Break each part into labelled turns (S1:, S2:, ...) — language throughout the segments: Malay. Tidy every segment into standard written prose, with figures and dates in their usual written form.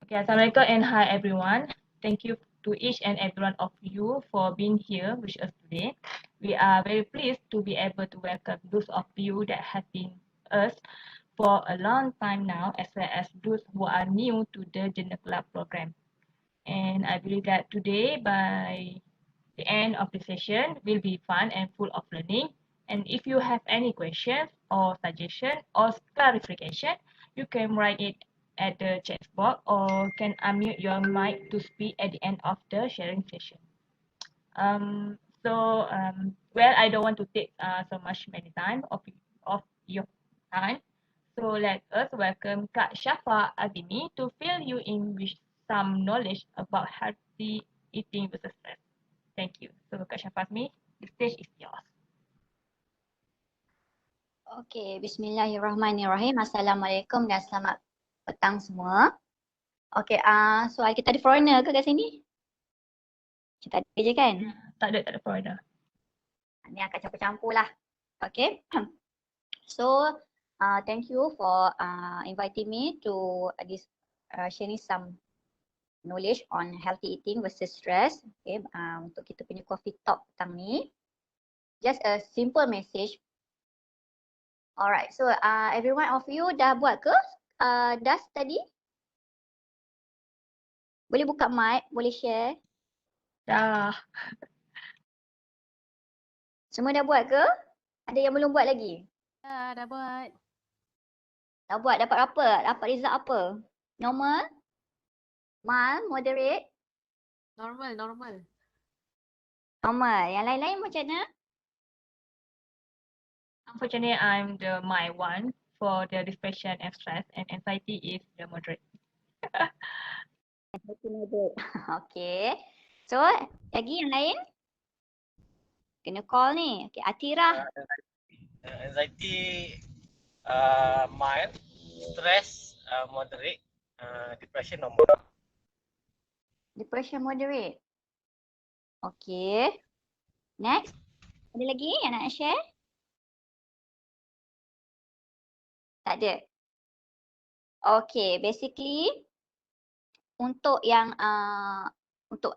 S1: Okay, Assalamualaikum and hi everyone. Thank you to each and every one of you for being here with us today. We are very pleased to be able to welcome those of you that have been us for a long time now, as well as those who are new to the Journal Club program. And I believe that today, by the end of the session, will be fun and full of learning. And if you have any questions or suggestion or clarification, you can write it at the chat box or can unmute your mic to speak at the end of the sharing session. Well, I don't want to take so much many time of your time. So let us welcome Kak Shafa Azimi to fill you in with some knowledge about healthy eating versus stress. Thank you. So Kak Shafa Azimi, the stage is yours.
S2: Okey, bismillahirrahmanirrahim. Assalamualaikum dan selamat petang semua. Okey, soal kita ada foreigner ke kat sini? Kita ada je kan?
S1: Tak ada foreigner.
S2: Ni akan campur-campur lah. Okey. So, thank you for inviting me to this sharing some knowledge on healthy eating versus stress. Okay, untuk kita punya coffee talk petang ni. Just a simple message. Alright, so every one of you dah buat ke DAS tadi? Boleh buka mic, boleh share.
S1: Dah.
S2: Semua dah buat ke? Ada yang belum buat lagi?
S3: Dah buat.
S2: Dah buat, dapat apa? Dapat result apa? Normal? Mild? Moderate?
S3: Normal.
S2: Normal. Yang lain-lain macam mana?
S1: Unfortunately, I'm the my one for the depression and stress, and anxiety is the moderate.
S2: Okay. So, lagi yang lain? Kena call ni. Okay, Atira.
S4: Anxiety mild, stress moderate, depression normal.
S2: Depression moderate. Okay. Next. Ada lagi yang nak share? Tak ada. Okay, basically untuk yang untuk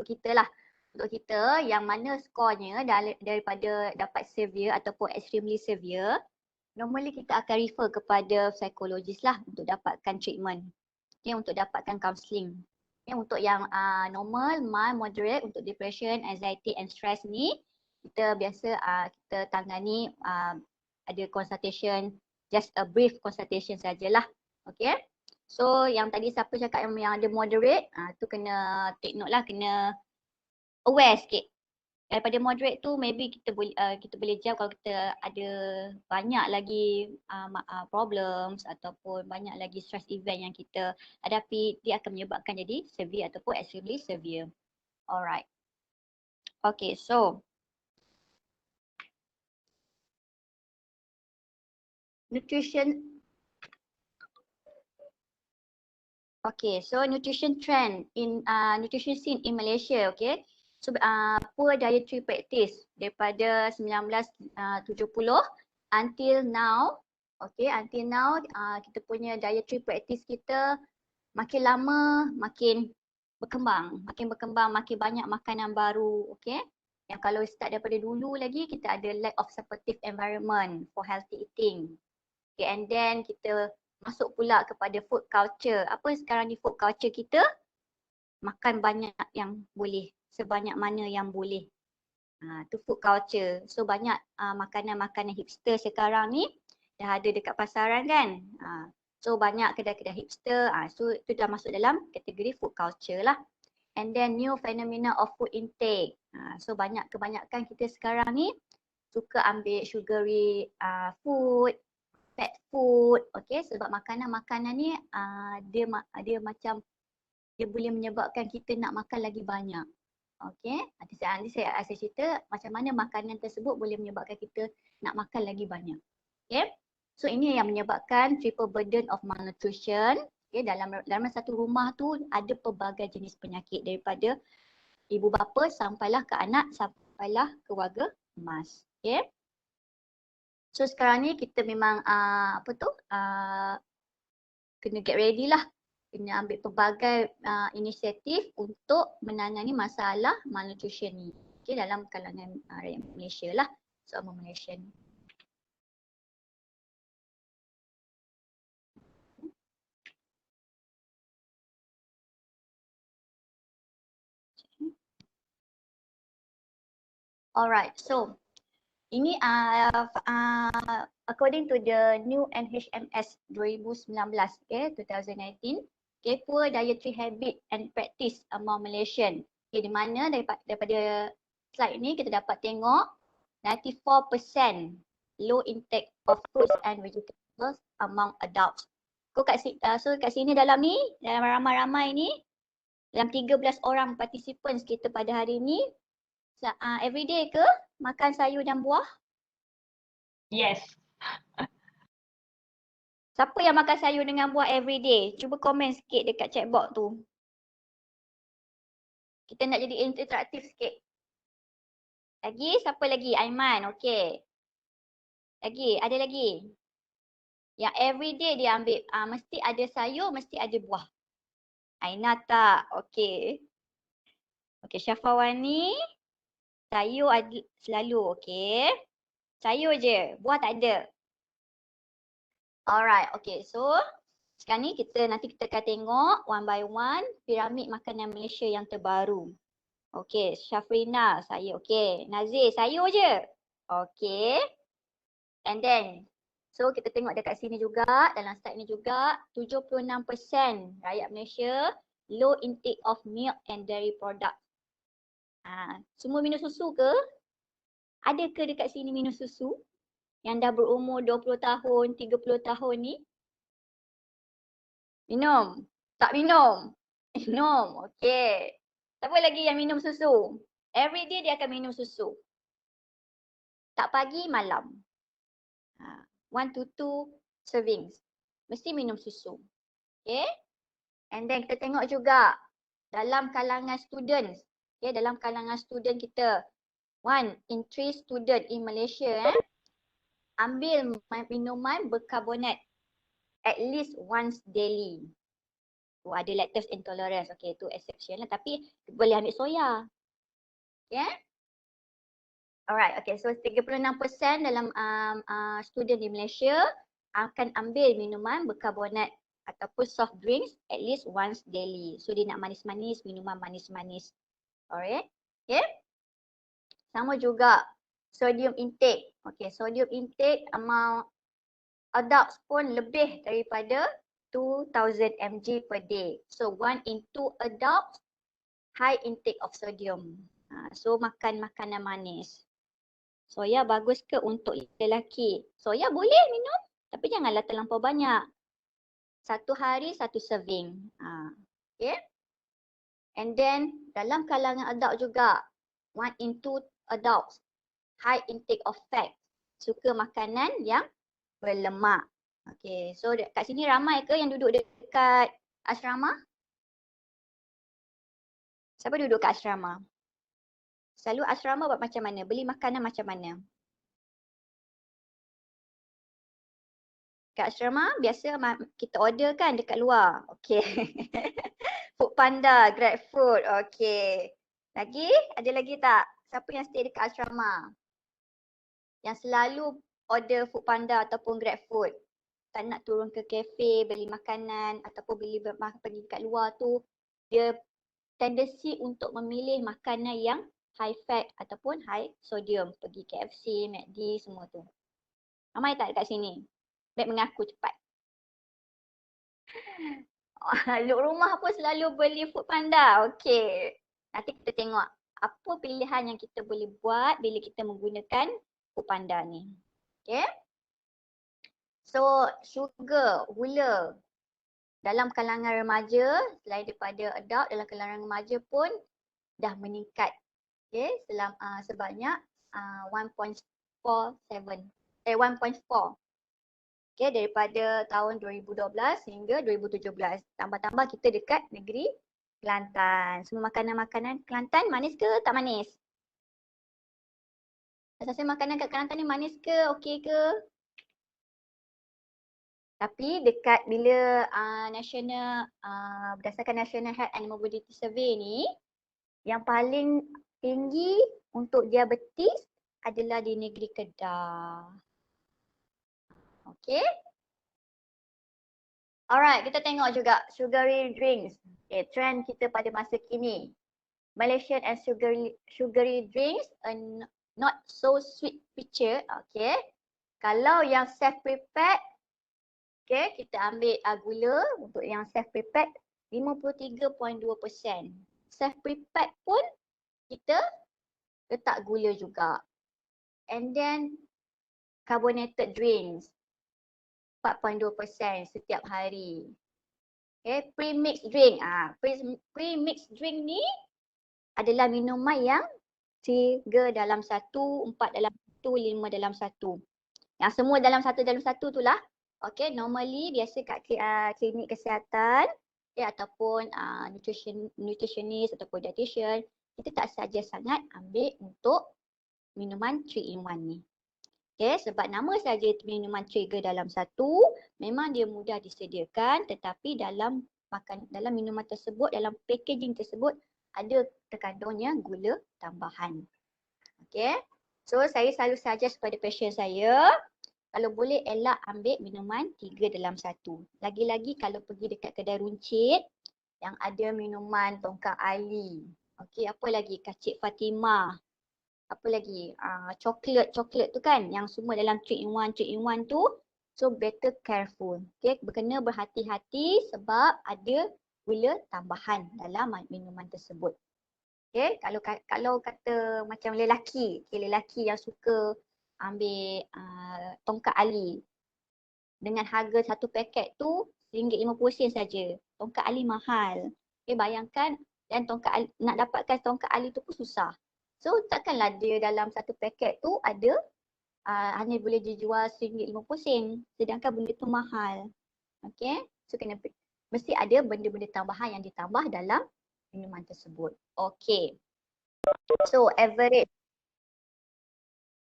S2: kita lah. Untuk kita yang mana skornya daripada dapat severe ataupun extremely severe, normally kita akan refer kepada psikologis lah untuk dapatkan treatment. Okay, untuk dapatkan counselling. Okay, untuk yang normal, mild, moderate, untuk depression, anxiety and stress ni, kita biasa kita tangani ada consultation, just a brief consultation sajalah. Okay. So yang tadi siapa cakap yang ada moderate, tu kena take note lah, kena aware sikit. Daripada moderate tu maybe kita boleh jawab kalau kita ada banyak lagi problems ataupun banyak lagi stress event yang kita hadapi, dia akan menyebabkan jadi severe ataupun extremely severe. Alright. Okay, so nutrition. Okay, so nutrition trend in nutrition scene in Malaysia, okay. So poor dietary practice daripada 1970 until now, okay, until now kita punya dietary practice kita makin lama makin berkembang, makin banyak makanan baru, okay. Yang kalau start daripada dulu lagi kita ada lack of supportive environment for healthy eating. Okay, and then kita masuk pula kepada food culture. Apa sekarang ni food culture kita? Makan banyak yang boleh, sebanyak mana yang boleh. Tu food culture. So banyak makanan-makanan hipster sekarang ni dah ada dekat pasaran kan. So banyak kedai-kedai hipster. So itu dah masuk dalam kategori food culture lah. And then new phenomena of food intake. So kebanyakan kita sekarang ni suka ambil sugary food, fat food, okay, sebab makanan-makanan ni dia macam dia boleh menyebabkan kita nak makan lagi banyak. Okay, nanti saya cerita macam mana makanan tersebut boleh menyebabkan kita nak makan lagi banyak. Okay, so ini yang menyebabkan triple burden of malnutrition. Okay, dalam satu rumah tu ada pelbagai jenis penyakit daripada ibu bapa sampailah ke anak, sampailah ke warga emas. Okay. So sekarang ni kita memang kena get ready lah kena ambil pelbagai inisiatif untuk menangani masalah malnutrition ni. Okay, dalam kalangan rakyat Malaysia lah, seumur Malaysia ni. Alright, so ini according to the new NHMS 2019, okay, 2019, okay, poor dietary habit and practice among Malaysian. Okay, di mana daripada slide ni kita dapat tengok 94% low intake of fruits and vegetables among adults. So kat sini dalam ramai-ramai ni, dalam 13 orang participants kita pada hari ni, everyday ke makan sayur dan buah?
S1: Yes.
S2: Siapa yang makan sayur dengan buah everyday? Cuba komen sikit dekat chat box tu. Kita nak jadi interaktif sikit. Lagi? Siapa lagi? Aiman, okey. Lagi? Ada lagi? Yang everyday dia ambil, mesti ada sayur, mesti ada buah. Aina tak? Okey. Okey, Syafawani. Sayur ada selalu, okey. Sayur je, buah tak ada. Alright, okay. So sekarang ni nanti kita akan tengok one by one piramid makanan Malaysia yang terbaru. Okay, Syafrina, sayur. Okay, Nazir, sayur je. Okay. And then, so kita tengok dekat sini juga, dalam slide ni juga, 76% rakyat Malaysia low intake of milk and dairy product. Semua minum susu ke? Ada ke dekat sini minum susu? Yang dah berumur 20 tahun, 30 tahun ni? Minum? Tak minum? Minum, okey. Siapa lagi yang minum susu? Every day dia akan minum susu. Tak pagi, malam. 1 to 2 servings. Mesti minum susu. Okay. And then kita tengok juga dalam kalangan students. Okay, dalam kalangan student kita. 1 in 3 student in Malaysia ambil minuman berkarbonat at least once daily. Ada lactose intolerance. Okay, itu exception lah. Tapi boleh ambil soya. Okay. Alright, okay. So 36% dalam student di Malaysia akan ambil minuman berkarbonat ataupun soft drinks at least once daily. So dia nak manis-manis, minuman manis-manis. Alright. Okay. Sama juga sodium intake. Okay, sodium intake among adults pun lebih daripada 2000 mg per day. So 1 in 2 adults high intake of sodium. So makan makanan manis. Soya bagus ke untuk lelaki? Soya boleh minum, tapi janganlah terlampau banyak. 1 hari 1 serving. Okay. And then dalam kalangan adult juga, 1 in 2 adults high intake of fat. Suka makanan yang berlemak. Okay, so kat sini ramai ke yang duduk dekat asrama? Siapa duduk kat asrama? Selalu asrama buat macam mana? Beli makanan macam mana? Kat asrama biasa kita order kan dekat luar. Okay. Food Panda, GrabFood. Okay. Lagi? Ada lagi tak? Siapa yang stay dekat asrama? Yang selalu order Food Panda ataupun GrabFood. Tak nak turun ke kafe, beli makanan ataupun pergi kat luar tu. Dia tendensi untuk memilih makanan yang high fat ataupun high sodium. Pergi KFC, McD, semua tu. Ramai tak dekat sini? Baik mengaku cepat. Duduk rumah pun selalu beli Food Panda. Okey. Nanti kita tengok apa pilihan yang kita boleh buat bila kita menggunakan Food Panda ni. Okey. So, sugar, gula dalam kalangan remaja, selain daripada adult, dalam kalangan remaja pun dah meningkat. Okay, sebanyak 1.4. Okay, daripada tahun 2012 hingga 2017. Tambah-tambah kita dekat negeri Kelantan. Semua makanan-makanan Kelantan manis ke tak manis? Asal makanan kat Kelantan ni manis ke, okey ke? Tapi dekat bila berdasarkan National Health and Mobility Survey ni, yang paling tinggi untuk diabetes adalah di negeri Kedah. Okay. Alright, kita tengok juga sugary drinks. Okay, trend kita pada masa kini. Malaysian and sugary drinks and not so sweet feature. Okay. Kalau yang self-prepared, okay, kita ambil gula untuk yang self-prepared 53.2%. Self-prepared pun kita letak gula juga. And then carbonated drinks 4.2% setiap hari. Okay, pre-mixed drink. Pre-mixed drink ni adalah minuman yang 3 dalam 1, 4 dalam 1, 5 dalam 1. Yang semua dalam 1 tu lah. Okay, normally biasa kat klinik kesihatan ataupun nutritionist ataupun dietitian, kita tak saja sangat ambil untuk minuman 3-in-1 ni. Okay, sebab nama saja minuman 3 dalam 1, memang dia mudah disediakan, tetapi dalam minuman tersebut, dalam packaging tersebut ada terkandungnya gula tambahan. Okay, so saya selalu suggest kepada pasien saya, kalau boleh elak ambil minuman 3 dalam 1. Lagi-lagi kalau pergi dekat kedai runcit yang ada minuman Tongkang Ali. Okay, apa lagi? Kacik Fatimah. Apa lagi? Coklat tu kan yang semua dalam 3-in-1 tu. So better careful. Okay, kena berhati-hati sebab ada gula tambahan dalam minuman tersebut. Okay, kalau kata macam lelaki, lelaki yang suka ambil Tongkang Ali dengan harga satu paket tu RM1.50 saja. Tongkang Ali mahal. Okay, bayangkan, dan nak dapatkan Tongkang Ali tu pun susah. So takkanlah dia dalam satu paket tu ada hanya boleh dijual RM1.50, sedangkan benda tu mahal. Okay, so mesti ada benda-benda tambahan yang ditambah dalam minuman tersebut. Okay, so average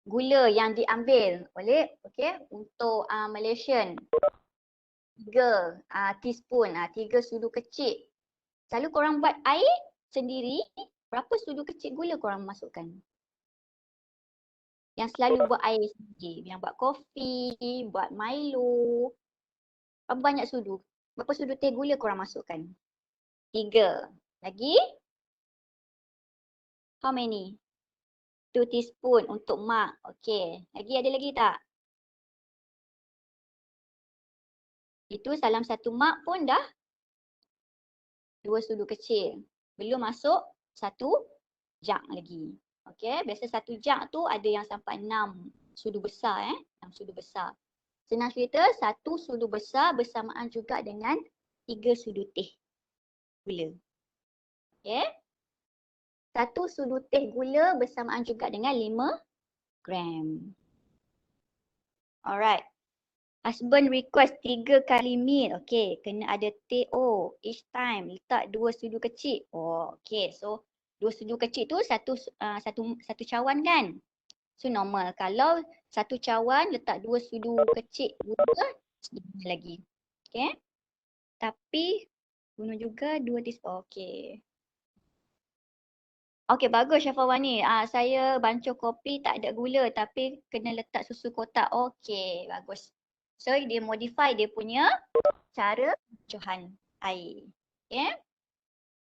S2: gula yang diambil oleh untuk Malaysian 3 teaspoon, 3 sudu kecil. Selalu korang buat air sendiri, berapa sudu kecil gula korang masukkan? Yang selalu buat air sendiri, yang buat kopi, buat Milo, berapa banyak sudu? Berapa sudu teh gula korang masukkan? 3. Lagi? How many? 2 teaspoon untuk mak. Okay. Lagi ada lagi tak? Itu dalam 1 mak pun dah 2 sudu kecil. Belum masuk 1 jug lagi. Okay. Biasa 1 jug tu ada yang sampai 6 sudu besar. 6 sudu besar. Senang cerita, 1 sudu besar bersamaan juga dengan 3 sudu teh gula. Okay. 1 sudu teh gula bersamaan juga dengan 5 gram. Alright. Husband request 3 kali meal. Okay, kena ada TO each time. Letak 2 sudu kecil. Oh, okay. So 2 sudu kecil tu satu cawan kan? So normal. Kalau 1 cawan letak 2 sudu kecil gula, sedikit lagi. Okay. Tapi guna juga 2 teaspoon. Okay. Okay, bagus Syafawani. Saya bancuh kopi tak ada gula tapi kena letak susu kotak. Okay, bagus. So dia modify dia punya cara bancuhan air. Okay.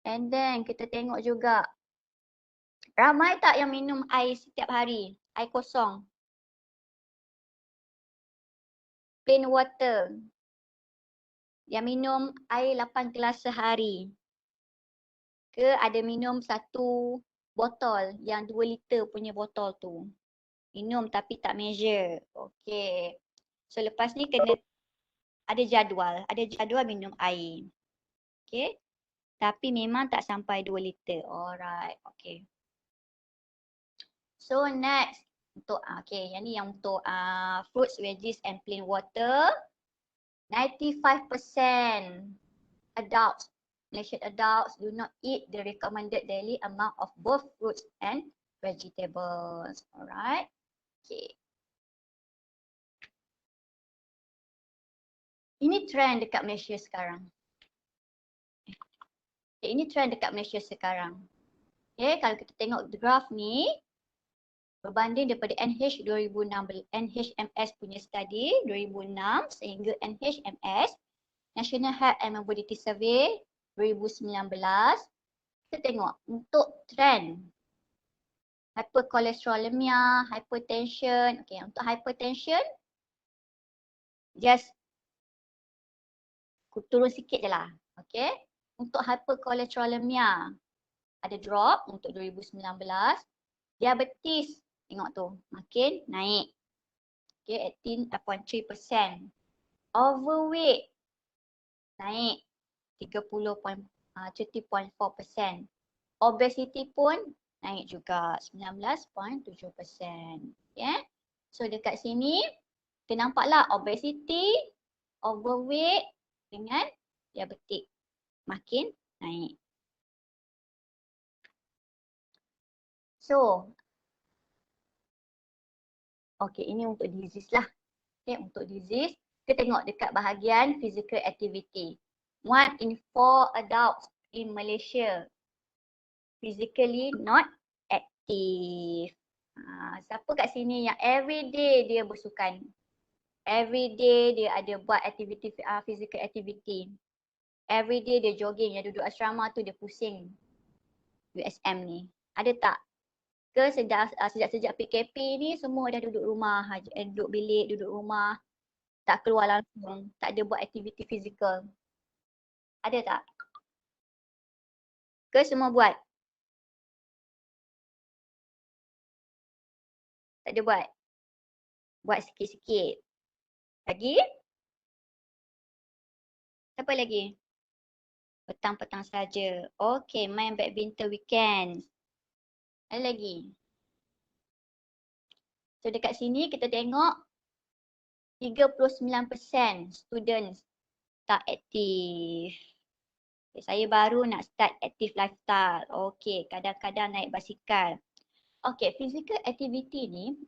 S2: And then kita tengok juga, ramai tak yang minum air setiap hari? Air kosong. Plain water. Yang minum air 8 gelas sehari. Ke ada minum 1 botol yang 2 liter punya botol tu. Minum tapi tak measure. Okay. So lepas ni kena ada jadual. Ada jadual minum air. Okay. Tapi memang tak sampai 2 liter. Alright. Okay. So next. Untuk okay, yang ni yang untuk fruits, veggies and plain water. 95% adults, Malaysian adults do not eat the recommended daily amount of both fruits and vegetables. Alright. Okay. Ini trend dekat Malaysia sekarang. Okay, ini trend dekat Malaysia sekarang. Okay, kalau kita tengok graf ni, berbanding daripada NHMS punya study 2006 sehingga NHMS, National Health and Mobility Survey 2019, kita tengok untuk trend hypercholesterolemia, hypertension. Okay, untuk hypertension, just turun sikit je lah. Okay, untuk hypercholesterolemia ada drop untuk 2019. Diabetes, tengok tu, makin naik. Okay, 18.3%. Overweight, naik 30.4%. Obesity pun naik juga 19.7%. Okay. So dekat sini, kita nampaklah obesity, overweight dengan diabetik makin naik. So, okay, ini untuk disease lah. Okay, untuk disease, kita tengok dekat bahagian physical activity. 1 in 4 adults in Malaysia physically not active. Siapa kat sini yang everyday dia bersukan? Everyday dia ada buat activity, physical activity. Everyday dia jogging, yang duduk asrama tu dia pusing USM ni. Ada tak? Ke sejak PKP ni semua dah duduk rumah, duduk bilik, duduk rumah, tak keluar langsung, tak ada buat aktiviti fizikal. Ada tak? Ke semua buat? Tak ada buat? Buat sikit-sikit. Lagi? Siapa lagi? Petang-petang saja. Okey, main badminton weekend. Ada lagi? So dekat sini kita tengok 39% students tak aktif. Okay, saya baru nak start active lifestyle. Okey, kadang-kadang naik basikal. Okey, physical activity ni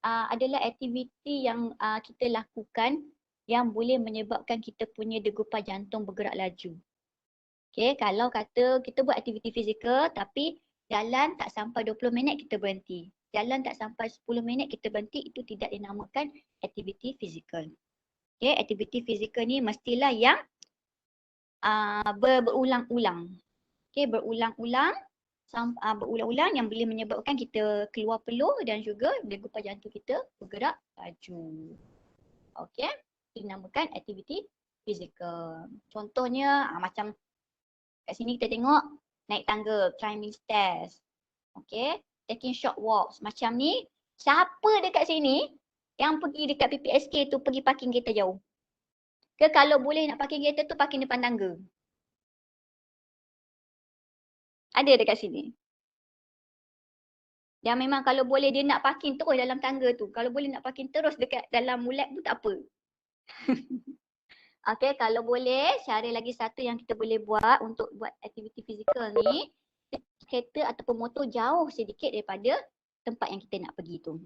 S2: adalah aktiviti yang kita lakukan yang boleh menyebabkan kita punya degupan jantung bergerak laju. Okey, kalau kata kita buat aktiviti fizikal tapi jalan tak sampai 20 minit kita berhenti. Jalan tak sampai 10 minit kita berhenti, itu tidak dinamakan aktiviti fizikal. Okey, aktiviti fizikal ni mestilah yang berulang-ulang. Okey, berulang-ulang yang boleh menyebabkan kita keluar peluh dan juga degupan jantung kita bergerak laju. Okey, dinamakan aktiviti fizikal. Contohnya macam kat sini kita tengok naik tangga, climbing stairs. Okey, taking short walks. Macam ni, siapa dekat sini yang pergi dekat PPSK tu pergi parking kereta jauh? Ke kalau boleh nak parking kereta tu parking depan tangga? Ada dekat sini. Yang memang kalau boleh dia nak parking terus dalam tangga tu. Kalau boleh nak parking terus dekat dalam mulak tu tak apa. Okey, kalau boleh cara lagi satu yang kita boleh buat untuk buat aktiviti fizikal ni, kereta ataupun motor jauh sedikit daripada tempat yang kita nak pergi tu.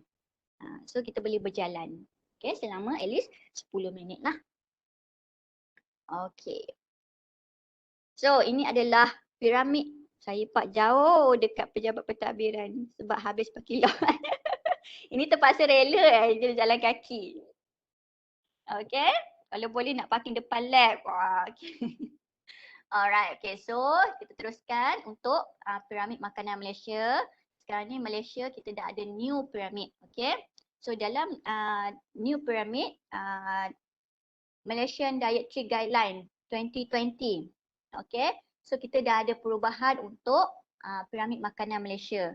S2: So kita boleh berjalan. Okey, selama at least 10 minit lah. Okey. So ini adalah piramid. Saya park jauh dekat pejabat pentadbiran sebab habis parking lot. Ini terpaksa rela jalan kaki. Okey. Kalau boleh nak parking depan lab. Wah, okay. Alright, okay. So kita teruskan untuk piramid makanan Malaysia. Sekarang ni Malaysia kita dah ada new pyramid. Okay. So dalam new pyramid, Malaysian Dietary Guideline 2020. Okay. So kita dah ada perubahan untuk piramid makanan Malaysia.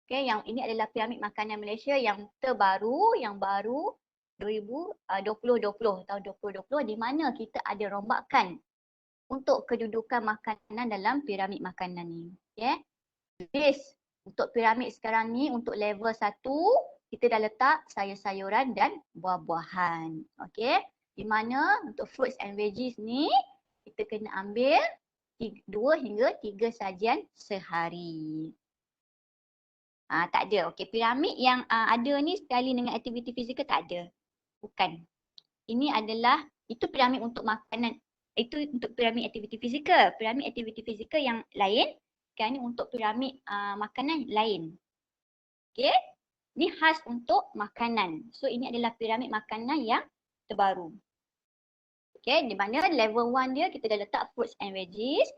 S2: Okay, yang ini adalah piramid makanan Malaysia yang terbaru, yang baru 2020, tahun 2020, di mana kita ada rombakan untuk kedudukan makanan dalam piramid makanan ni. Okay. Base untuk piramid sekarang ni untuk level 1, kita dah letak sayur-sayuran dan buah-buahan. Okay. Di mana untuk fruits and veggies ni kita kena ambil 2 hingga 3 sajian sehari. Tak ada. Okey, piramid yang ada ni sekali dengan aktiviti fizikal tak ada. Bukan. Ini adalah Itu piramid untuk makanan. Itu untuk piramid aktiviti fizikal. Piramid aktiviti fizikal yang lain, sekarang ni untuk piramid makanan lain. Okey. Ini khas untuk makanan. So ini adalah piramid makanan yang terbaru. Okey, di mana level 1 dia kita dah letak fruits and veggies.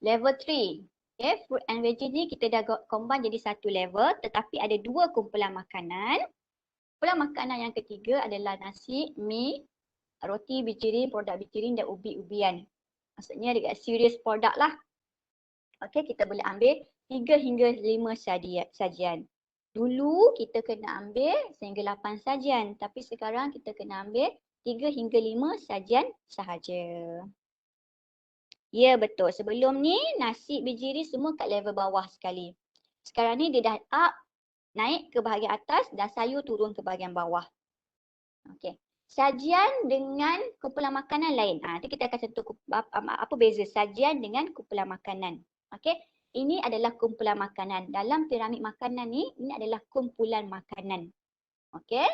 S2: Level 3. Okey, fruit and veggies ni kita dah combine jadi satu level, tetapi ada dua kumpulan makanan. Kumpulan makanan yang ketiga adalah nasi, mi, roti, bijirin, produk bijirin dan ubi-ubian. Maksudnya dekat serious produk lah. Okey, kita boleh ambil 3 hingga 5 sajian. Dulu kita kena ambil sehingga 8 sajian, tapi sekarang kita kena ambil 3 hingga 5 sajian sahaja. Ya, betul. Sebelum ni nasi, bijirin semua kat level bawah sekali. Sekarang ni dia dah up, naik ke bahagian atas dan sayur turun ke bahagian bawah. Okey. Sajian dengan kumpulan makanan lain. Nanti kita akan sentuh apa beza sajian dengan kumpulan makanan. Okey. Ini adalah kumpulan makanan. Dalam piramid makanan ni, ini adalah kumpulan makanan. Okey.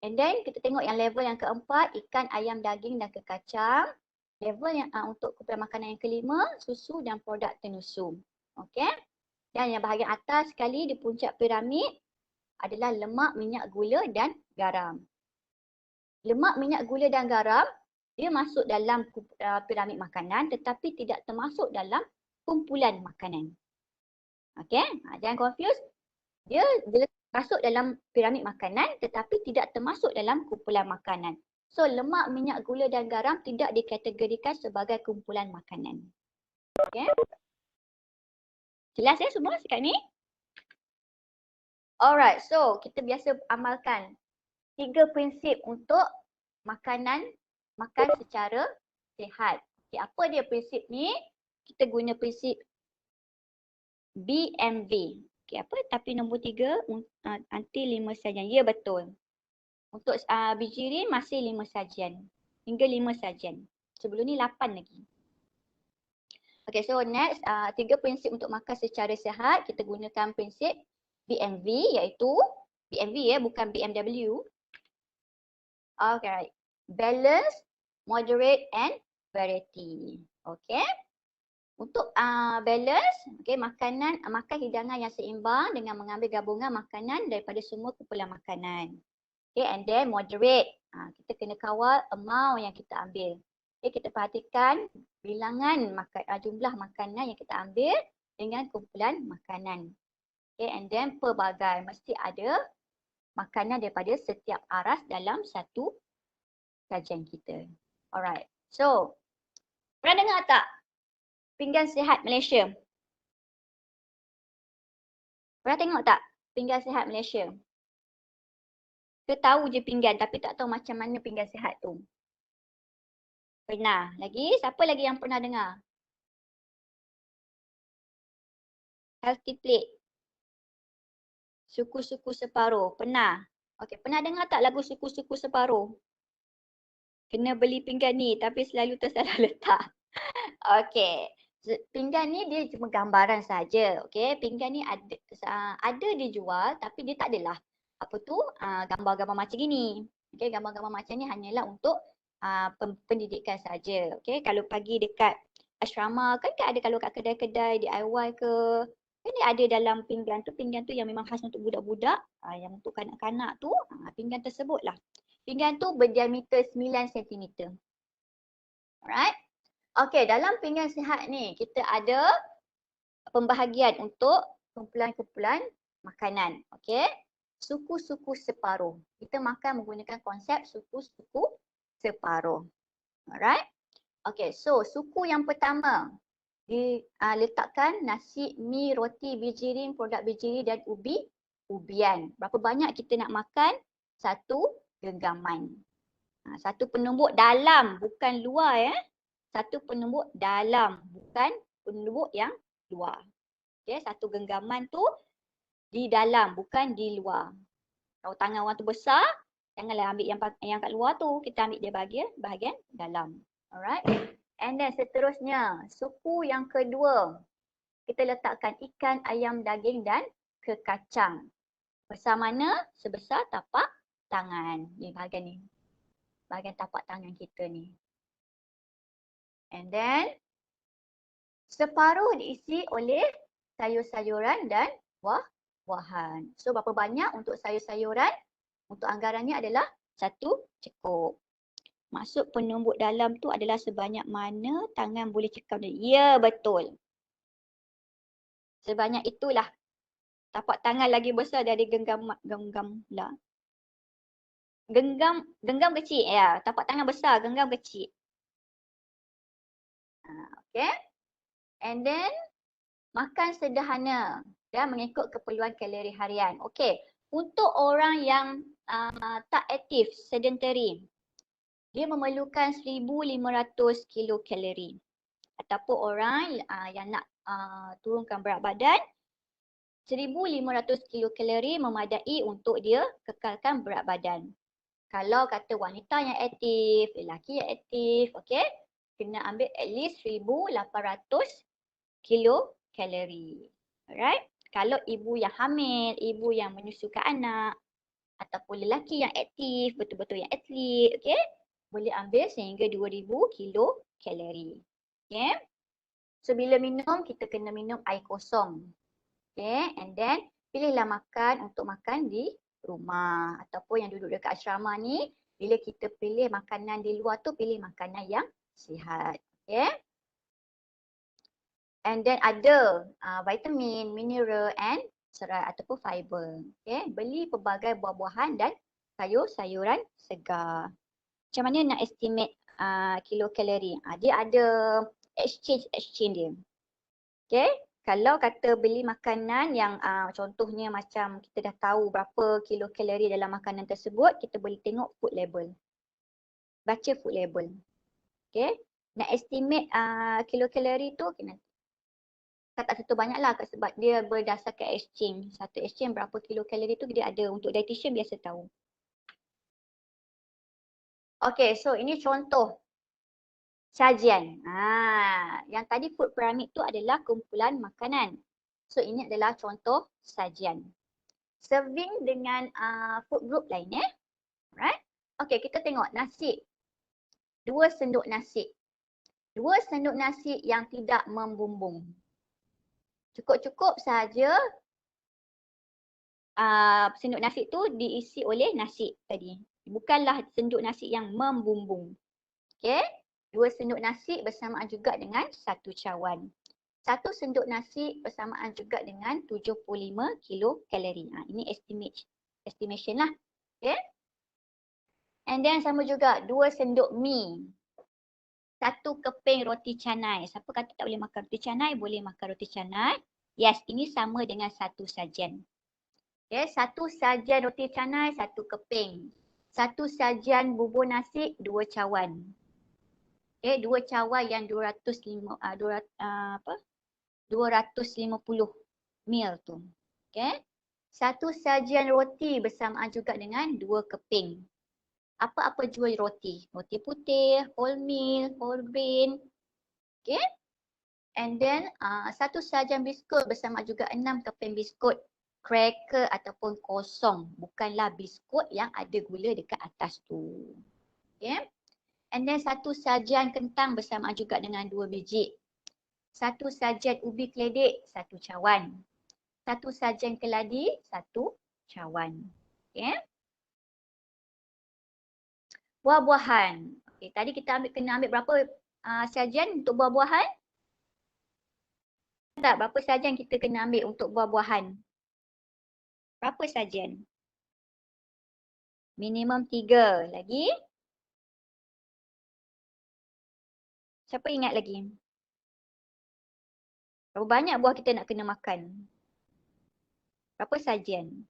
S2: And then kita tengok yang level yang keempat, ikan, ayam, daging dan kekacang. Level yang untuk kumpulan makanan yang kelima, susu dan produk tenusum. Okey. Dan yang bahagian atas sekali di puncak piramid adalah lemak, minyak, gula dan garam. Lemak, minyak, gula dan garam dia masuk dalam piramid makanan tetapi tidak termasuk dalam kumpulan makanan. Okey, jangan confuse. Dia masuk dalam piramid makanan tetapi tidak termasuk dalam kumpulan makanan. So lemak, minyak, gula dan garam tidak dikategorikan sebagai kumpulan makanan. Okey. Jelas ya semua sekarang ni? Alright, so kita biasa amalkan 3 prinsip untuk makan secara sihat. Okay, apa dia prinsip ni? Kita guna prinsip BMV. Okay, apa? Tapi nombor 3 until 5 sajian. Ya, betul. Untuk bijirin masih 5 sajian. Hingga 5 sajian. Sebelum ni 8 lagi. Okay, so next 3 prinsip untuk makan secara sihat. Kita gunakan prinsip BMV iaitu BMV ya, bukan BMW. Okay, right. Balance, moderate and variety. Okay. Untuk balance, okay, makan hidangan yang seimbang dengan mengambil gabungan makanan daripada semua kumpulan makanan. Okay, and then moderate. Kita kena kawal amount yang kita ambil. Okay, kita perhatikan bilangan jumlah makanan yang kita ambil dengan kumpulan makanan. Okay, and then pelbagai. Mesti ada makanan daripada setiap aras dalam satu kajian kita. Alright. So, pernah dengar tak pinggan sihat Malaysia? Pernah tengok tak pinggan sihat Malaysia? Kita tahu je pinggan tapi tak tahu macam mana pinggan sihat tu. Pernah. Lagi? Siapa lagi yang pernah dengar? Healthy plate. Suku-suku separuh. Pernah? Okey, pernah dengar tak lagu suku-suku separuh? Kena beli pinggan ni tapi selalu tersalah letak. Okey. Pinggan ni dia cuma gambaran saja. Okey, pinggan ni ada dijual tapi dia tak adalah apa tu gambar-gambar macam gini. Okey, gambar-gambar macam ni hanyalah untuk pendidikan saja. Okey, kalau pergi dekat asrama kan ada kalau kat kedai-kedai DIY ke, kan dia ada dalam pinggan tu yang memang khas untuk budak-budak, yang untuk kanak-kanak tu, pinggan tersebut lah. Pinggan tu berdiameter 9 cm. Alright. Okey, dalam pinggan sihat ni kita ada pembahagian untuk kumpulan-kumpulan makanan. Okey. Suku-suku separuh. Kita makan menggunakan konsep suku-suku separuh. Alright. Okey, so suku yang pertama diletakkan nasi, mi, roti, bijirin, produk bijirin dan ubian. Berapa banyak kita nak makan? 1 genggaman. 1 penumbuk dalam, bukan luar ya. 1 penumbuk dalam, bukan penumbuk yang luar. Okey, 1 genggaman tu di dalam, bukan di luar. Kalau tangan orang tu besar, janganlah ambil yang kat luar tu. Kita ambil dia bahagian dalam. Alright. And then seterusnya, suku yang kedua. Kita letakkan ikan, ayam, daging dan kekacang. Besar mana? Sebesar tapak tangan. Ni bahagian ni. bahagian tapak tangan kita ni. And then separuh diisi oleh sayur-sayuran dan buah-buahan. So berapa banyak untuk sayur-sayuran? Untuk anggarannya adalah 1 cukup. Maksud penumbuk dalam tu adalah sebanyak mana tangan boleh cekam dia. Ya, betul. Sebanyak itulah. Tapak tangan lagi besar dari genggam lah. Genggam kecil. Ya, tapak tangan besar, genggam kecil. Okay. And then makan sederhana dan mengikut keperluan kalori harian. Okay. Untuk orang yang tak aktif, sedentary, dia memerlukan 1,500 kilokalori. Ataupun orang yang nak turunkan berat badan, 1,500 kilokalori memadai untuk dia kekalkan berat badan. Kalau kata wanita yang aktif, lelaki yang aktif, okay, kena ambil at least 1,800 kilokalori. Alright. Kalau ibu yang hamil, ibu yang menyusukan anak, ataupun lelaki yang aktif, betul-betul yang atlet, okay, boleh ambil sehingga 2,000 kilokalori. Okay. So bila minum, kita kena minum air kosong. Okay. And then pilihlah makan untuk makan di rumah. Ataupun yang duduk dekat asrama ni, bila kita pilih makanan di luar tu, pilih makanan yang sihat. Okay. And then ada vitamin, mineral and serat ataupun fiber. Okay. Beli pelbagai buah-buahan dan sayur-sayuran segar. Macam mana nak estimate kilokalori? Dia ada exchange dia. Okay. Kalau kata beli makanan yang contohnya macam kita dah tahu berapa kilokalori dalam makanan tersebut, kita boleh tengok food label. Baca food label. Okay. Nak estimate kilokalori tu kena tak tentu banyak lah sebab dia berdasarkan exchange. Satu exchange berapa kilokalori tu dia ada, untuk dietitian biasa tahu. Okay, so ini contoh sajian. Yang tadi food pyramid tu adalah kumpulan makanan. So ini adalah contoh sajian. Serving dengan food group lain Right? Okay, kita tengok nasi. 2 sendok nasi. 2 sendok nasi yang tidak membumbung. Cukup-cukup sahaja sendok nasi tu diisi oleh nasi tadi. Bukanlah sendok nasi yang membumbung. Okay. 2 sendok nasi bersamaan juga dengan 1 cawan. 1 sendok nasi bersamaan juga dengan 75 kilokalori. Ini estimation lah. Okay. And then sama juga 2 sendok mi. 1 keping roti canai. Siapa kata tak boleh makan roti canai? Boleh makan roti canai. Yes, ini sama dengan 1 sajian. Okay, 1 sajian roti canai, 1 keping. 1 sajian bubur nasi, 2 cawan. Okay, 2 cawan yang 250 ml tu. Okay. 1 sajian roti bersamaan juga dengan 2 keping. Apa-apa jua roti. Roti putih, wholemeal, whole grain. Okay. And then 1 sajian biskut bersama juga 6 keping biskut. Cracker ataupun kosong. Bukanlah biskut yang ada gula dekat atas tu. Okay. And then 1 sajian kentang bersama juga dengan 2 biji. 1 sajian ubi keledik, 1 cawan. 1 sajian keladi, 1 cawan. Okay. Buah-buahan. Okay, tadi kita kena ambil berapa sajian untuk buah-buahan? Tak, berapa sajian kita kena ambil untuk buah-buahan? Berapa sajian? Minimum 3. Lagi? Siapa ingat lagi? Berapa banyak buah kita nak kena makan? Berapa sajian?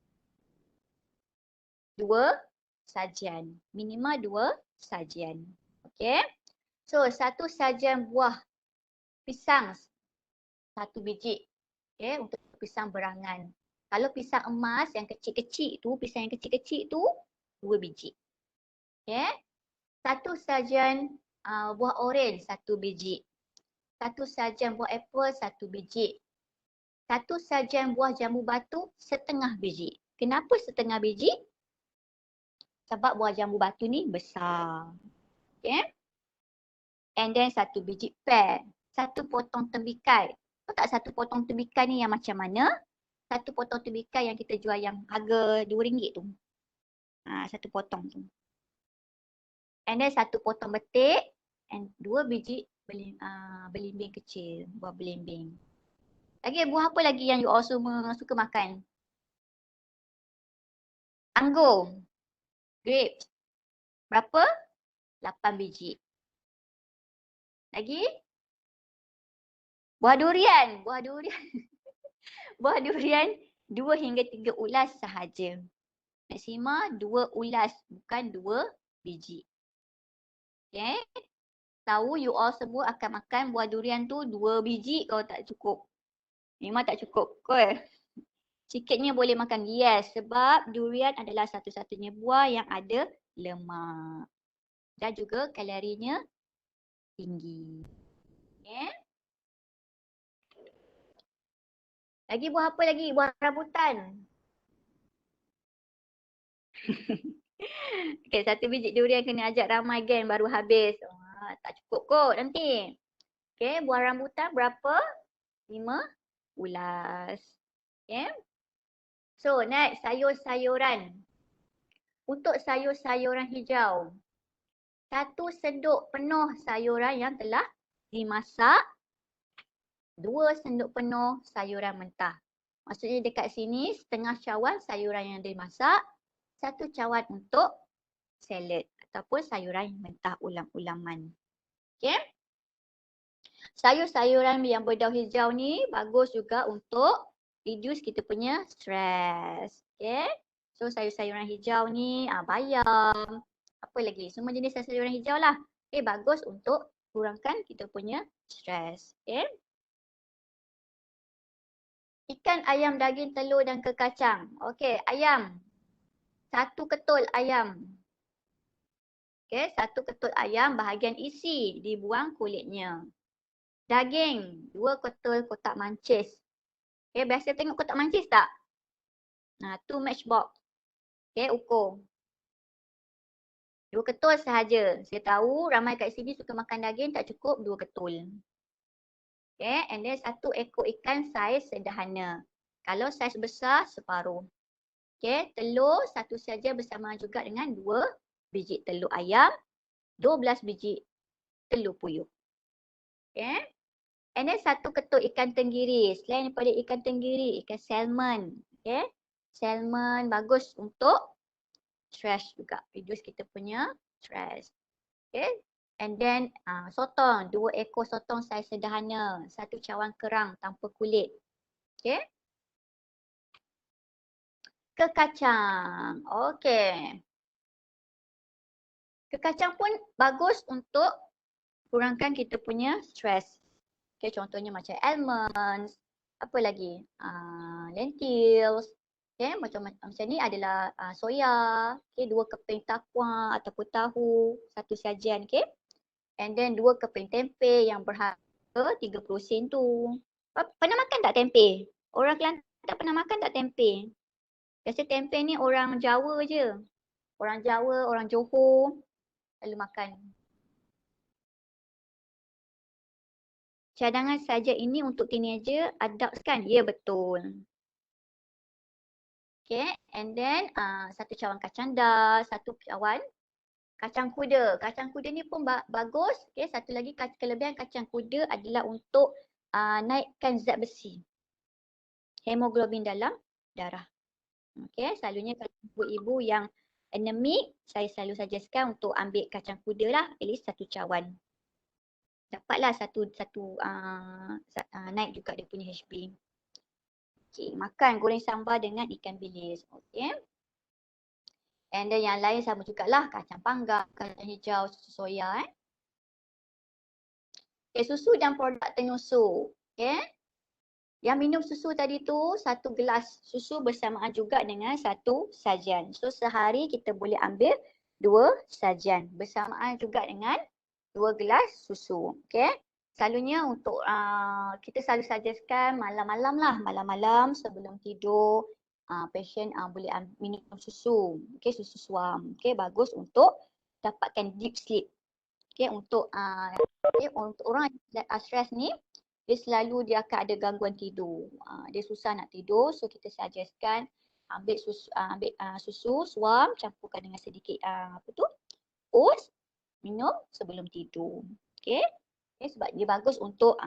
S2: 2 sajian. Minimal 2 sajian. Okay. So, 1 sajian buah pisang 1 biji. Okay, untuk pisang berangan. Kalau pisang emas yang kecil-kecil tu, pisang yang kecil-kecil tu 2 biji. Okay. 1 sajian buah oren 1 biji. 1 sajian buah apple 1 biji. 1 sajian buah jambu batu setengah biji. Kenapa setengah biji? Sebab buah jambu batu ni besar. Okay. And then 1 biji pear. 1 potong tembikai. Tahu tak 1 potong tembikai ni yang macam mana? 1 potong tembikai yang kita jual yang harga RM2 tu. 1 potong tu. And then 1 potong betik. And 2 biji belimbing kecil. Buah belimbing. Lagi buah apa lagi yang you all semua suka makan? Anggur. Grapes. Berapa? 8 biji. Lagi? Buah durian. Buah durian. Buah durian 2 hingga 3 ulas sahaja. Maksima 2 ulas, bukan 2 biji. Okay. Tahu you all semua akan makan buah durian tu 2 biji kalau tak cukup. Memang tak cukup. Cool. Sikitnya boleh makan. Yes, sebab durian adalah satu-satunya buah yang ada lemak. Dan juga kalorinya tinggi. Okay. Lagi buah apa lagi? Buah rambutan. Okay, 1 biji durian kena ajak ramai geng baru habis. Tak cukup kot nanti. Okay, buah rambutan berapa? 5 ulas. Okay. So, next sayur-sayuran. Untuk sayur-sayuran hijau. 1 sendok penuh sayuran yang telah dimasak. 2 sendok penuh sayuran mentah. Maksudnya dekat sini setengah cawan sayuran yang dimasak. 1 cawan untuk salad ataupun sayuran mentah ulam-ulaman. Okay. Sayur-sayuran yang berdaun hijau ni bagus juga untuk reduce kita punya stress. Okay. So sayur-sayuran hijau ni bayam. Apa lagi? Semua jenis sayuran hijau lah. Okay, bagus untuk kurangkan kita punya stress. Okay. Ikan, ayam, daging, telur dan kekacang. Okay, ayam. 1 ketul ayam. Okay, 1 ketul ayam bahagian isi, dibuang kulitnya. Daging, 2 ketul kotak mancis. Okay, biasa tengok kotak mancis tak? 2 matchbox. Okay, ukur. 2 ketul sahaja. Saya tahu ramai kat sini suka makan daging, tak cukup 2 ketul. Okay, and then 1 ekor ikan saiz sederhana. Kalau saiz besar, separuh. Okay, telur 1 saja bersama juga dengan 2 biji telur ayam, 12 biji telur puyuh. Okay. And then 1 ketul ikan tenggiri. Selain daripada ikan tenggiri, ikan salmon. Okay. Salmon bagus untuk stress juga. Reduce kita punya stress. Okay. And then sotong. 2 ekor sotong saiz sederhana. 1 cawan kerang tanpa kulit. Okay. Kekacang. Okay. Kekacang pun bagus untuk kurangkan kita punya stress. Okay, contohnya macam almonds. Apa lagi? Lentils. Okay, macam ni adalah soya. Okay, 2 keping takwa ataupun tahu. 1 sajian. Okay. And then 2 keping tempe yang berharga 30 sen tu. Pernah makan tak tempe? Orang Kelantan tak pernah makan tak tempe? Biasa tempe ni orang Jawa je. Orang Jawa, orang Johor lalu makan. Cadangan saja ini untuk teenager, adults kan? Ya, betul. Okay, and then 1 cawan kacang dah, 1 cawan kacang kuda. Kacang kuda ni pun bagus. Okay, satu lagi kelebihan kacang kuda adalah untuk naikkan zat besi. Hemoglobin dalam darah. Okay, selalunya kalau ibu-ibu yang anemik, saya selalu suggestkan untuk ambil kacang kuda lah, at least 1 cawan. Dapatlah satu naik juga dia punya HB. Okay, makan goreng sambal dengan ikan bilis. Okay. And then yang lain sama jugalah, kacang panggang, kacang hijau, susu soya. Okay, susu dan produk tenusu. Okay. Yang minum susu tadi tu 1 gelas susu bersamaan juga dengan 1 sajian. So sehari kita boleh ambil 2 sajian bersamaan juga dengan 2 gelas susu. Okay. Selalunya untuk kita selalu suggestkan malam-malam lah. Malam-malam sebelum tidur patient boleh minum susu, okay, susu suam, okay, bagus untuk dapatkan deep sleep. Okay, untuk orang yang stres ni, dia akan ada gangguan tidur. Dia susah nak tidur, so kita suggestkan ambil susu suam campurkan dengan sedikit oats, minum sebelum tidur. Okay. Sebab dia bagus untuk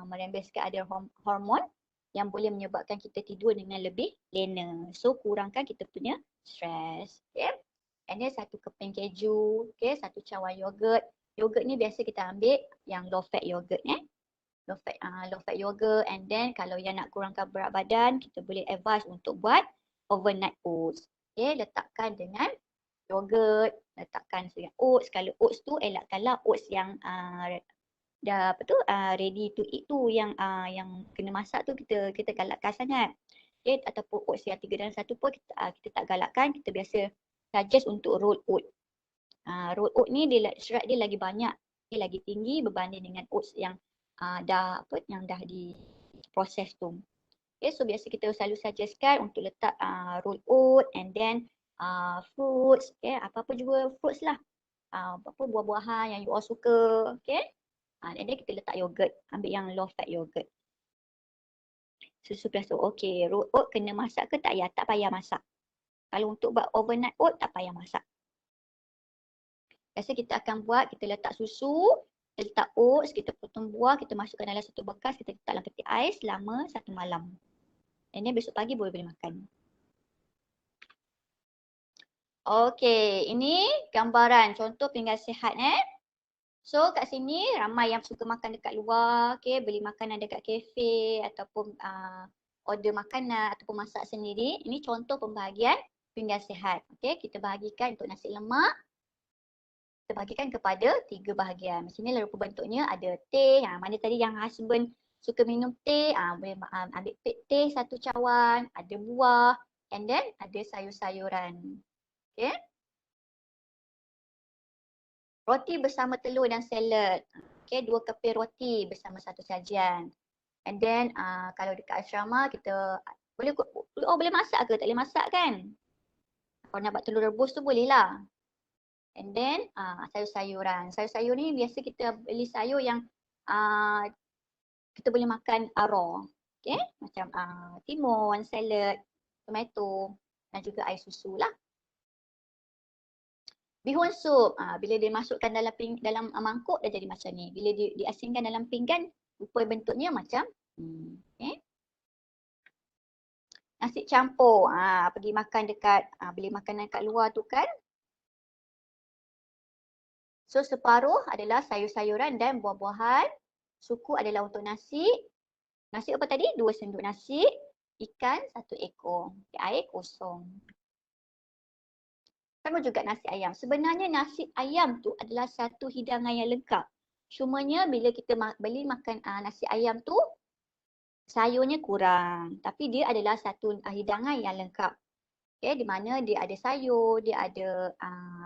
S2: merembeskan ada hormon yang boleh menyebabkan kita tidur dengan lebih lena. So kurangkan kita punya stres. Okay. And then 1 keping keju, okay, 1 cawan yogurt. Yogurt ni biasa kita ambil yang low fat yogurt low fat yogurt. And then kalau yang nak kurangkan berat badan, kita boleh advise untuk buat overnight oats. Okay, letakkan dengan yogurt, letakkan dengan oats. Kalau oats tu elakkanlah oats yang ready to eat tu, yang kena masak tu kita galakkan sangat. Okay, ataupun oats yang 3 dalam 1 pun kita tak galakkan. Kita biasa suggest untuk roll oat. Roll oat ni serat dia lagi banyak, dia lagi tinggi berbanding dengan oats yang dah diproses tu. Okay, so biasa kita selalu suggestkan untuk letak roll oat and then fruits, okay, apa-apa juga fruits lah. Apa buah-buahan yang you all suka, okay. And then kita letak yogurt, ambil yang low fat yogurt. Susu plus oat, okay. Roll oat kena masak ke tak payah masak. Kalau untuk buat overnight oat tak payah masak. Biasa kita akan buat, kita letak susu, kita letak oats, kita potong buah, kita masukkan dalam satu bekas, kita letak dalam peti ais selama 1 malam. And then besok pagi boleh makan. Okey, ini gambaran contoh pinggan sihat So kat sini ramai yang suka makan dekat luar, okay, beli makanan dekat kafe ataupun order makanan ataupun masak sendiri. Ini contoh pembahagian pinggan sihat. Okay, kita bahagikan untuk nasi lemak. Kita bahagikan kepada 3 bahagian. Di sini rupa bentuknya ada teh. Mana tadi yang husband suka minum teh, boleh ambil teh 1 cawan, ada buah, and then ada sayur-sayuran. Okay. Roti bersama telur dan salad. Okay, 2 keping roti bersama 1 sajian. And then kalau dekat asrama kita boleh masak ke? Tak boleh masak kan? Kalau nak buat telur rebus tu boleh lah. And then sayur-sayuran. Sayur-sayur ni biasa kita beli sayur yang kita boleh makan raw. Okay, macam timun, salad, tomato dan juga air susu lah. Bihun sup, bila dia masukkan dalam mangkuk dah jadi macam ni. Bila diasingkan dalam pinggan, rupa bentuknya macam okay. Nasi campur, pergi makan dekat, beli makanan kat luar tu kan. So separuh adalah sayur-sayuran dan buah-buahan. Suku adalah untuk nasi. Nasi apa tadi? 2 sendok nasi. Ikan 1 ekor. Air kosong. Sama juga nasi ayam. Sebenarnya nasi ayam tu adalah satu hidangan yang lengkap. Cumanya bila kita beli makan nasi ayam tu, sayurnya kurang. Tapi dia adalah satu hidangan yang lengkap. Okay, di mana dia ada sayur, dia ada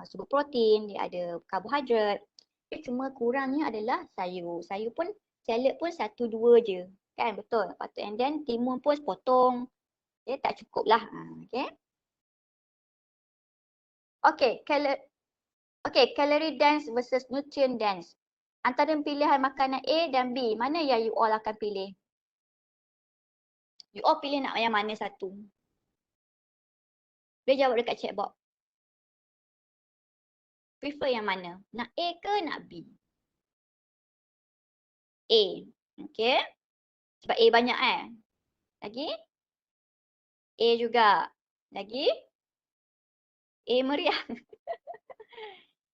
S2: sumber protein, dia ada karbohidrat. Okay, cuma kurangnya adalah sayur. Sayur pun, salad pun 1-2 je. Kan, betul. Patut. And then timun pun potong. Okay, tak cukup lah. Okay. Okay, calorie dense versus nutrient dense. Antara pilihan makanan A dan B, mana yang you all akan pilih? You all pilih nak yang mana satu? Boleh jawab dekat chat box. Prefer yang mana? Nak A ke nak B? A. Okay. Sebab A banyak Lagi? A juga. Lagi? A meriah.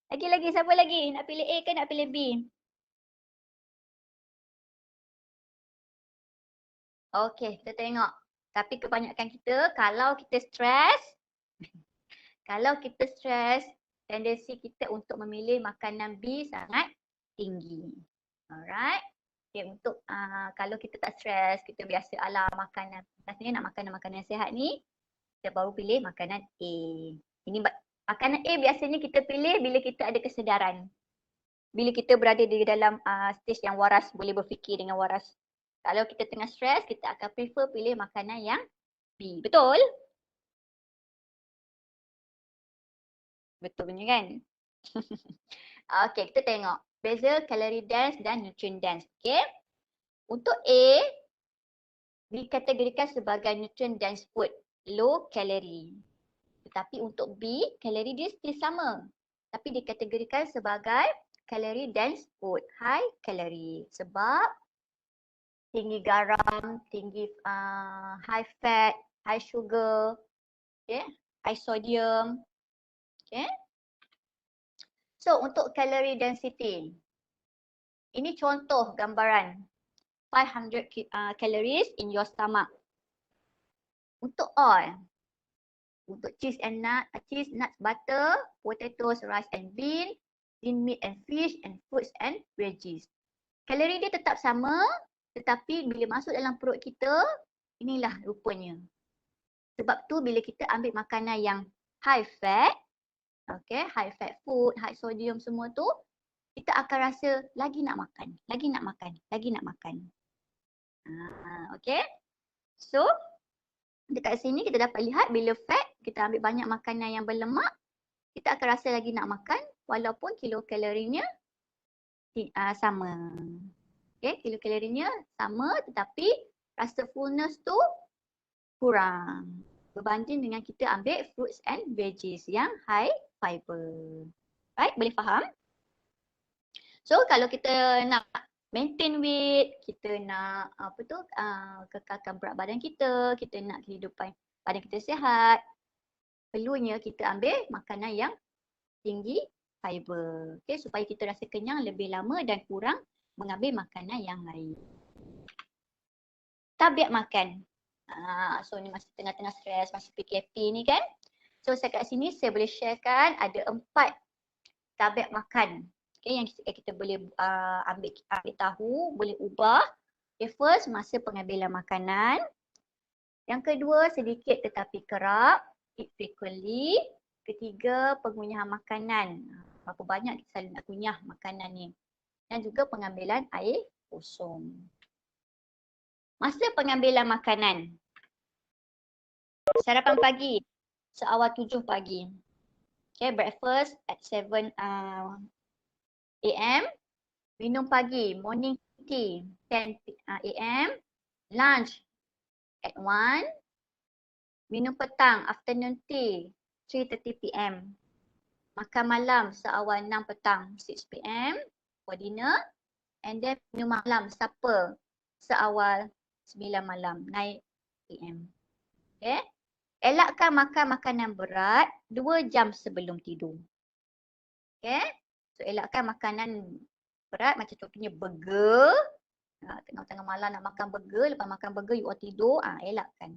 S2: Lagi, siapa lagi? Nak pilih A ke nak pilih B? Okey, kita tengok. Tapi kebanyakan kita, kalau kita stres, tendensi kita untuk memilih makanan B sangat tinggi. Alright. Okay, untuk kalau kita tak stres, kita biasa makanan. Rasanya nak makanan sihat ni, kita baru pilih makanan A. Ini makanan A biasanya kita pilih bila kita ada kesedaran. Bila kita berada di dalam stage yang waras, boleh berfikir dengan waras. Kalau kita tengah stres, kita akan prefer pilih makanan yang B. Betul? Betul punya kan? Okey, kita tengok. Beza calorie dense dan nutrient dense. Okey. Untuk A, dikategorikan sebagai nutrient dense food, low calorie. Tetapi untuk B, kalori dia still sama. Tapi dikategorikan sebagai calorie dense food, high calorie. Sebab tinggi garam, tinggi high fat, high sugar, okay, high sodium. Okay. So untuk calorie density, ini contoh gambaran 500 calories in your stomach. Untuk all, untuk cheese, nuts, butter, potatoes, rice and bean, lean meat and fish, and fruits and veggies. Kalori dia tetap sama, tetapi bila masuk dalam perut kita, inilah rupanya. Sebab tu bila kita ambil makanan yang high fat, okay, high fat food, high sodium semua tu, kita akan rasa lagi nak makan, lagi nak makan, lagi nak makan. Okay. So, dekat sini kita dapat lihat bila fat, kita ambil banyak makanan yang berlemak, kita akan rasa lagi nak makan walaupun kilokalorinya sama. Okay, kilokalorinya sama tetapi rasa fullness tu kurang berbanding dengan kita ambil fruits and veggies yang high fiber. Right, boleh faham? So kalau kita nak maintain weight, kita nak kekalkan berat badan kita nak kehidupan badan kita sihat, perlunya kita ambil makanan yang tinggi fiber. Okay, supaya kita rasa kenyang lebih lama dan kurang mengambil makanan yang lain. Tabiat makan. So ni masih tengah-tengah stres, masih PKP ni kan. So saya kat sini saya boleh sharekan ada 4 tabiat makan. Okay, yang kita boleh ambil tahu, boleh ubah. Okay, first, masa pengambilan makanan. Yang kedua, sedikit tetapi kerap, eat frequently. Ketiga, pengunyahan makanan. Berapa banyak kita selalu nak kunyah makanan ni. Dan juga pengambilan air kosong. Masa pengambilan makanan. Sarapan pagi, seawal 7 pagi. Okay, breakfast at 7 AM, minum pagi, morning tea, 10 AM, lunch at 1, minum petang, afternoon tea, 3:30 PM, makan malam seawal 6 petang, 6 PM for dinner, and then minum malam, supper, seawal 9 malam, 9 PM. Okay. Elakkan makan makanan berat 2 jam sebelum tidur. Okay. So elakkan makanan berat macam contohnya burger. Tengah-tengah malam nak makan burger, lepas makan burger you all tidur, elakkan.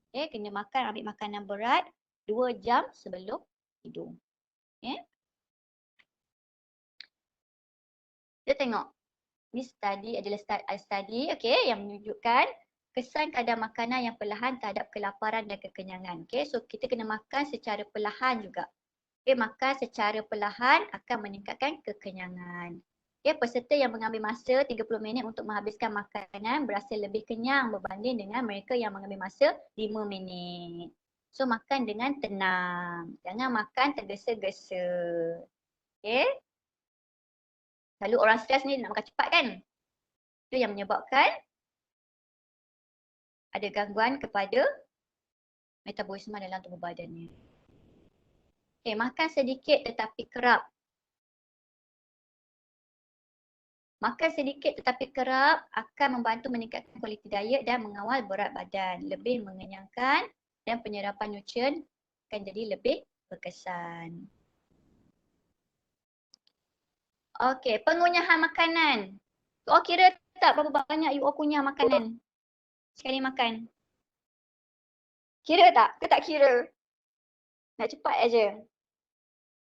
S2: Okay, kena ambil makanan berat 2 jam sebelum tidur. Okay. Kita tengok. Ni study adalah study okay, yang menunjukkan kesan kadar makanan yang perlahan terhadap kelaparan dan kekenyangan. Okay, so kita kena makan secara perlahan juga. Okay, makan secara perlahan akan meningkatkan kekenyangan. Okay, peserta yang mengambil masa 30 minit untuk menghabiskan makanan berasa lebih kenyang berbanding dengan mereka yang mengambil masa 5 minit. So makan dengan tenang. Jangan makan tergesa-gesa. Okay. Lalu orang stres ni nak makan cepat kan? Itu yang menyebabkan ada gangguan kepada metabolisme dalam tubuh badannya. Okay, makan sedikit tetapi kerap. Makan sedikit tetapi kerap akan membantu meningkatkan kualiti diet dan mengawal berat badan. Lebih mengenyangkan dan penyerapan nutrien akan jadi lebih berkesan. Okay, pengunyahan makanan. You kira tak berapa banyak you kunyah makanan sekali makan? Kira tak? Ke tak kira? Nak cepat aja.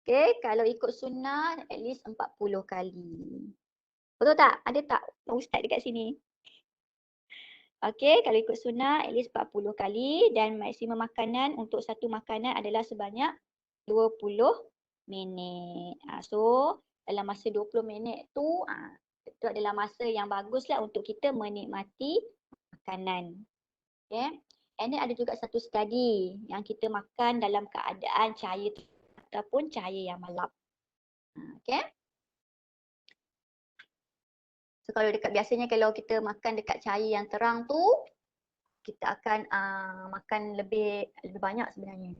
S2: Okay, kalau ikut sunnah at least 40 kali. Betul tak? Ada tak ustaz dekat sini? Okay, kalau ikut sunnah at least 40 kali dan maksimum makanan untuk satu makanan adalah sebanyak 20 minit. So, dalam masa 20 minit tu, itu adalah masa yang baguslah untuk kita menikmati makanan. Okay. And then ada juga satu study yang kita makan dalam keadaan cahaya ataupun cahaya yang melap. Okay. So kalau biasanya kalau kita makan dekat cahaya yang terang tu, kita akan makan lebih banyak sebenarnya.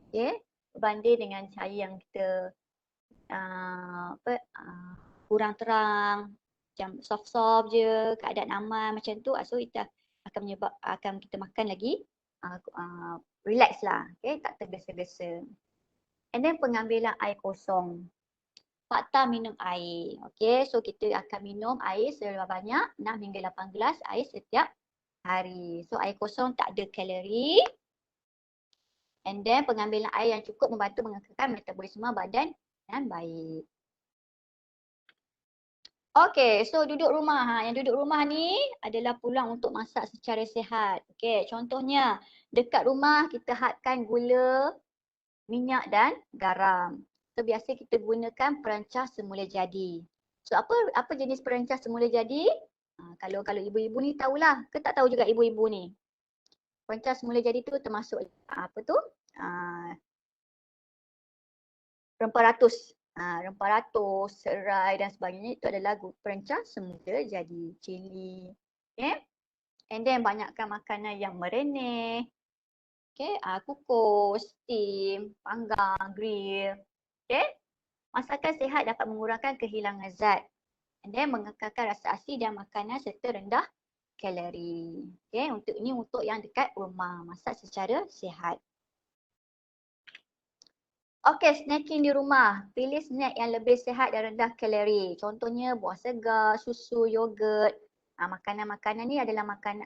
S2: Okay. Berbanding dengan cahaya yang kita kurang terang, macam soft-soft je, keadaan aman macam tu, so kita akan kita makan lagi relax lah, okay, tak tergesa-gesa. And then pengambilan air kosong. Fakta minum air. Okay, so kita akan minum air sebanyak 6 hingga 8 gelas air setiap hari. So air kosong tak ada kalori. And then pengambilan air yang cukup membantu mengekalkan metabolisme badan yang baik. Okay, so duduk rumah. Yang duduk rumah ni adalah peluang untuk masak secara sihat. Okay, contohnya dekat rumah kita hadkan gula, minyak dan garam. So biasa kita gunakan perancah semula jadi. So apa jenis perancah semula jadi? Kalau ibu-ibu ni tahulah, ke tak tahu juga ibu-ibu ni? Perancah semula jadi tu termasuk apa tu? Rempah ratus. Rempah ratus, serai dan sebagainya itu adalah perancah semula jadi. Cili. Okay. And then banyakkan makanan yang merenih. Okay. Kukus, steam, panggang, grill. Okay. Masakan sihat dapat mengurangkan kehilangan zat. And then mengekalkan rasa asli dan makanan serta rendah kalori. Okay. Untuk yang dekat rumah. Masak secara sihat. Okey, snacking di rumah. Pilih snack yang lebih sihat dan rendah kalori. Contohnya buah segar, susu, yogurt. Makanan-makanan ni adalah makanan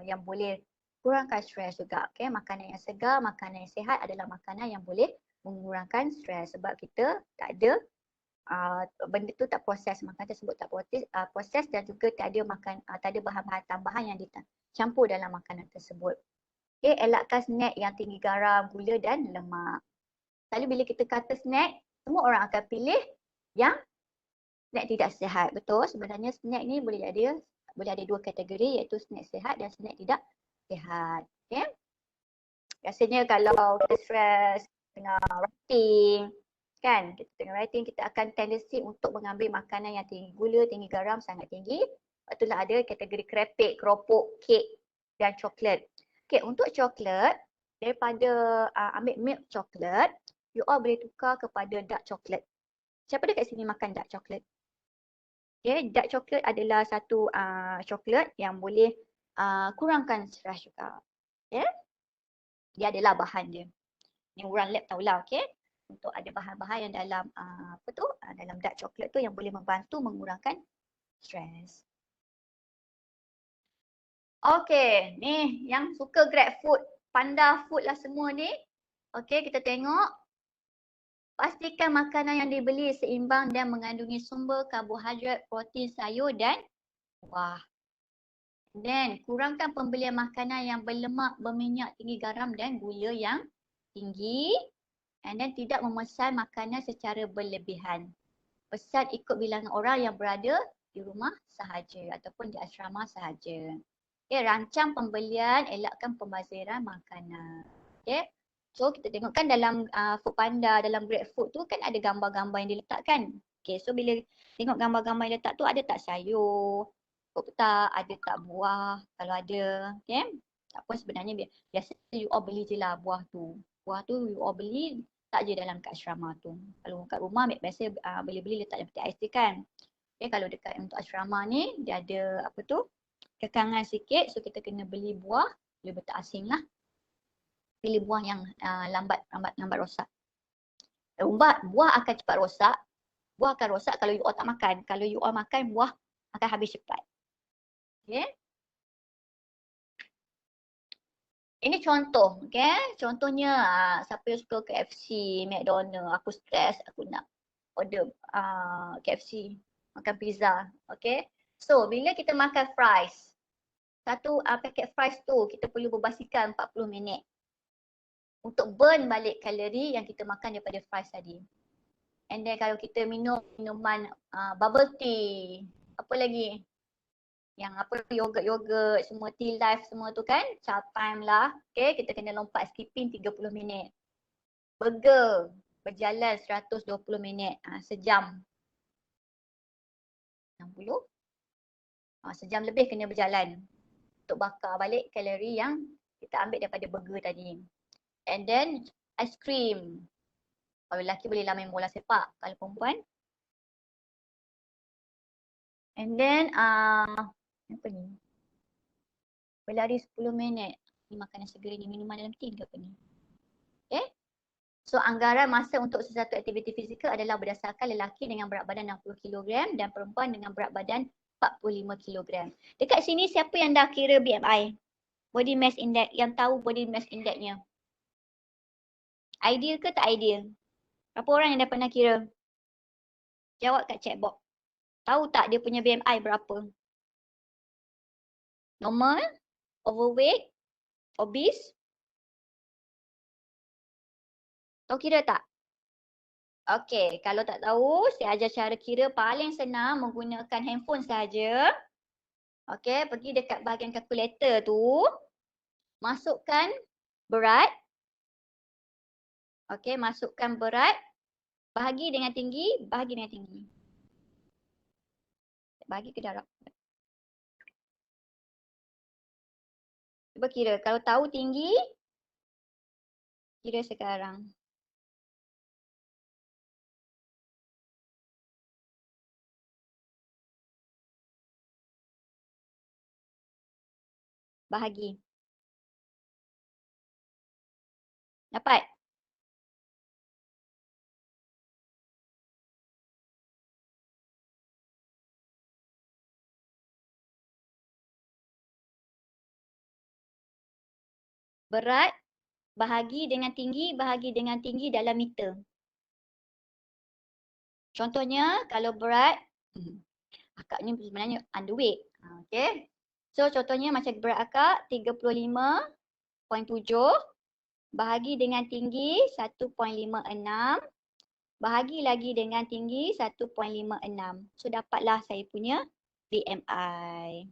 S2: yang boleh kurangkan stres juga. Okay? Makanan yang segar, makanan yang sihat adalah makanan yang boleh mengurangkan stres. Sebab kita tak ada, benda tu tak proses. Makanan tersebut tak proses dan juga tak ada bahan-bahan tambahan yang dicampur dalam makanan tersebut. Okay? Elakkan snack yang tinggi garam, gula dan lemak. Lalu bila kita kata snack, semua orang akan pilih yang snack tidak sihat. Betul, sebenarnya snack ni boleh ada dua kategori, iaitu snack sihat dan snack tidak sihat. Okay? Biasanya kalau kita stres, tengah writing, kan? Kita tengah writing, kita akan tendensi untuk mengambil makanan yang tinggi gula, tinggi garam, sangat tinggi. Itulah ada kategori kerepek, keropok, kek dan coklat. Okay, untuk coklat, daripada ambil milk coklat, you all boleh tukar kepada dark chocolate. Siapa dekat sini makan dark chocolate? Okay, dark chocolate adalah satu coklat yang boleh kurangkan stres juga. Okay? Dia adalah bahan dia. Ni orang lab tahulah, okay? Untuk ada bahan-bahan yang dalam dalam dark chocolate tu yang boleh membantu mengurangkan stres. Okay, ni yang suka grab food, panda food lah semua ni. Okay, kita tengok. Pastikan makanan yang dibeli seimbang dan mengandungi sumber karbohidrat, protein, sayur dan buah. Dan kurangkan pembelian makanan yang berlemak, berminyak, tinggi garam dan gula yang tinggi. And then tidak memesan makanan secara berlebihan. Pesan ikut bilangan orang yang berada di rumah sahaja ataupun di asrama sahaja. Okay, rancang pembelian, elakkan pembaziran makanan. Okay. So kita tengok kan dalam Foodpanda, dalam GrabFood tu kan ada gambar-gambar yang diletakkan. Okay, so bila tengok gambar-gambar yang letak tu, ada tak sayur, tak, ada tak buah, kalau ada, okay. Tak pun sebenarnya biasa you all beli je lah buah tu. Buah tu you all beli tak je dalam kat asrama tu. Kalau kat rumah biasa beli-beli letak dalam peti ais kan. Okay, kalau dekat untuk asrama ni dia ada kekangan sikit, so kita kena beli buah, boleh betul asing lah. Pilih buah yang lambat rosak. Buah akan cepat rosak. Buah akan rosak kalau you all tak makan. Kalau you all makan, buah akan habis cepat. Okay. Ini contoh. Okay. Contohnya, siapa yang suka KFC, McDonald, aku stres, aku nak order KFC, makan pizza. Okay. So, bila kita makan fries, satu paket fries tu kita perlu berbasikan 40 minit. Untuk burn balik kalori yang kita makan daripada fries tadi. And then kalau kita minum minuman bubble tea, apa lagi? Yang apa yogurt semua, tea life semua tu kan, child time lah. Okay, kita kena lompat skipping 30 minit. Burger berjalan 120 minit, sejam. 60? Sejam lebih kena berjalan untuk bakar balik kalori yang kita ambil daripada burger tadi. And then ice cream. Kalau lelaki bolehlah main bola sepak, kalau perempuan. And then apa ni? Berlari 10 minit. Ni makanan segera ni, minuman dalam tin ke apa ni? Okay. So anggaran masa untuk sesuatu aktiviti fizikal adalah berdasarkan lelaki dengan berat badan 60 kg dan perempuan dengan berat badan 45 kg. Dekat sini siapa yang dah kira BMI? Body mass index, yang tahu body mass indexnya? Ideal ke tak ideal? Berapa orang yang dah pernah kira? Jawab kat chat box. Tahu tak dia punya BMI berapa? Normal? Overweight? Obese? Tahu kira tak? Okey, kalau tak tahu, saya ajar cara kira paling senang menggunakan handphone sahaja. Okey, pergi dekat bahagian kalkulator tu. Masukkan berat. Okey, masukkan berat. Bahagi dengan tinggi, bahagi dengan tinggi. Bahagi ke darab. Cuba kira, kalau tahu tinggi, kira sekarang. Bahagi. Dapat? Berat bahagi dengan tinggi, bahagi dengan tinggi dalam meter. Contohnya kalau berat, akak ni sebenarnya underweight. Okay. So contohnya macam berat akak 35.7 bahagi dengan tinggi 1.56 bahagi lagi dengan tinggi 1.56. So dapatlah saya punya BMI.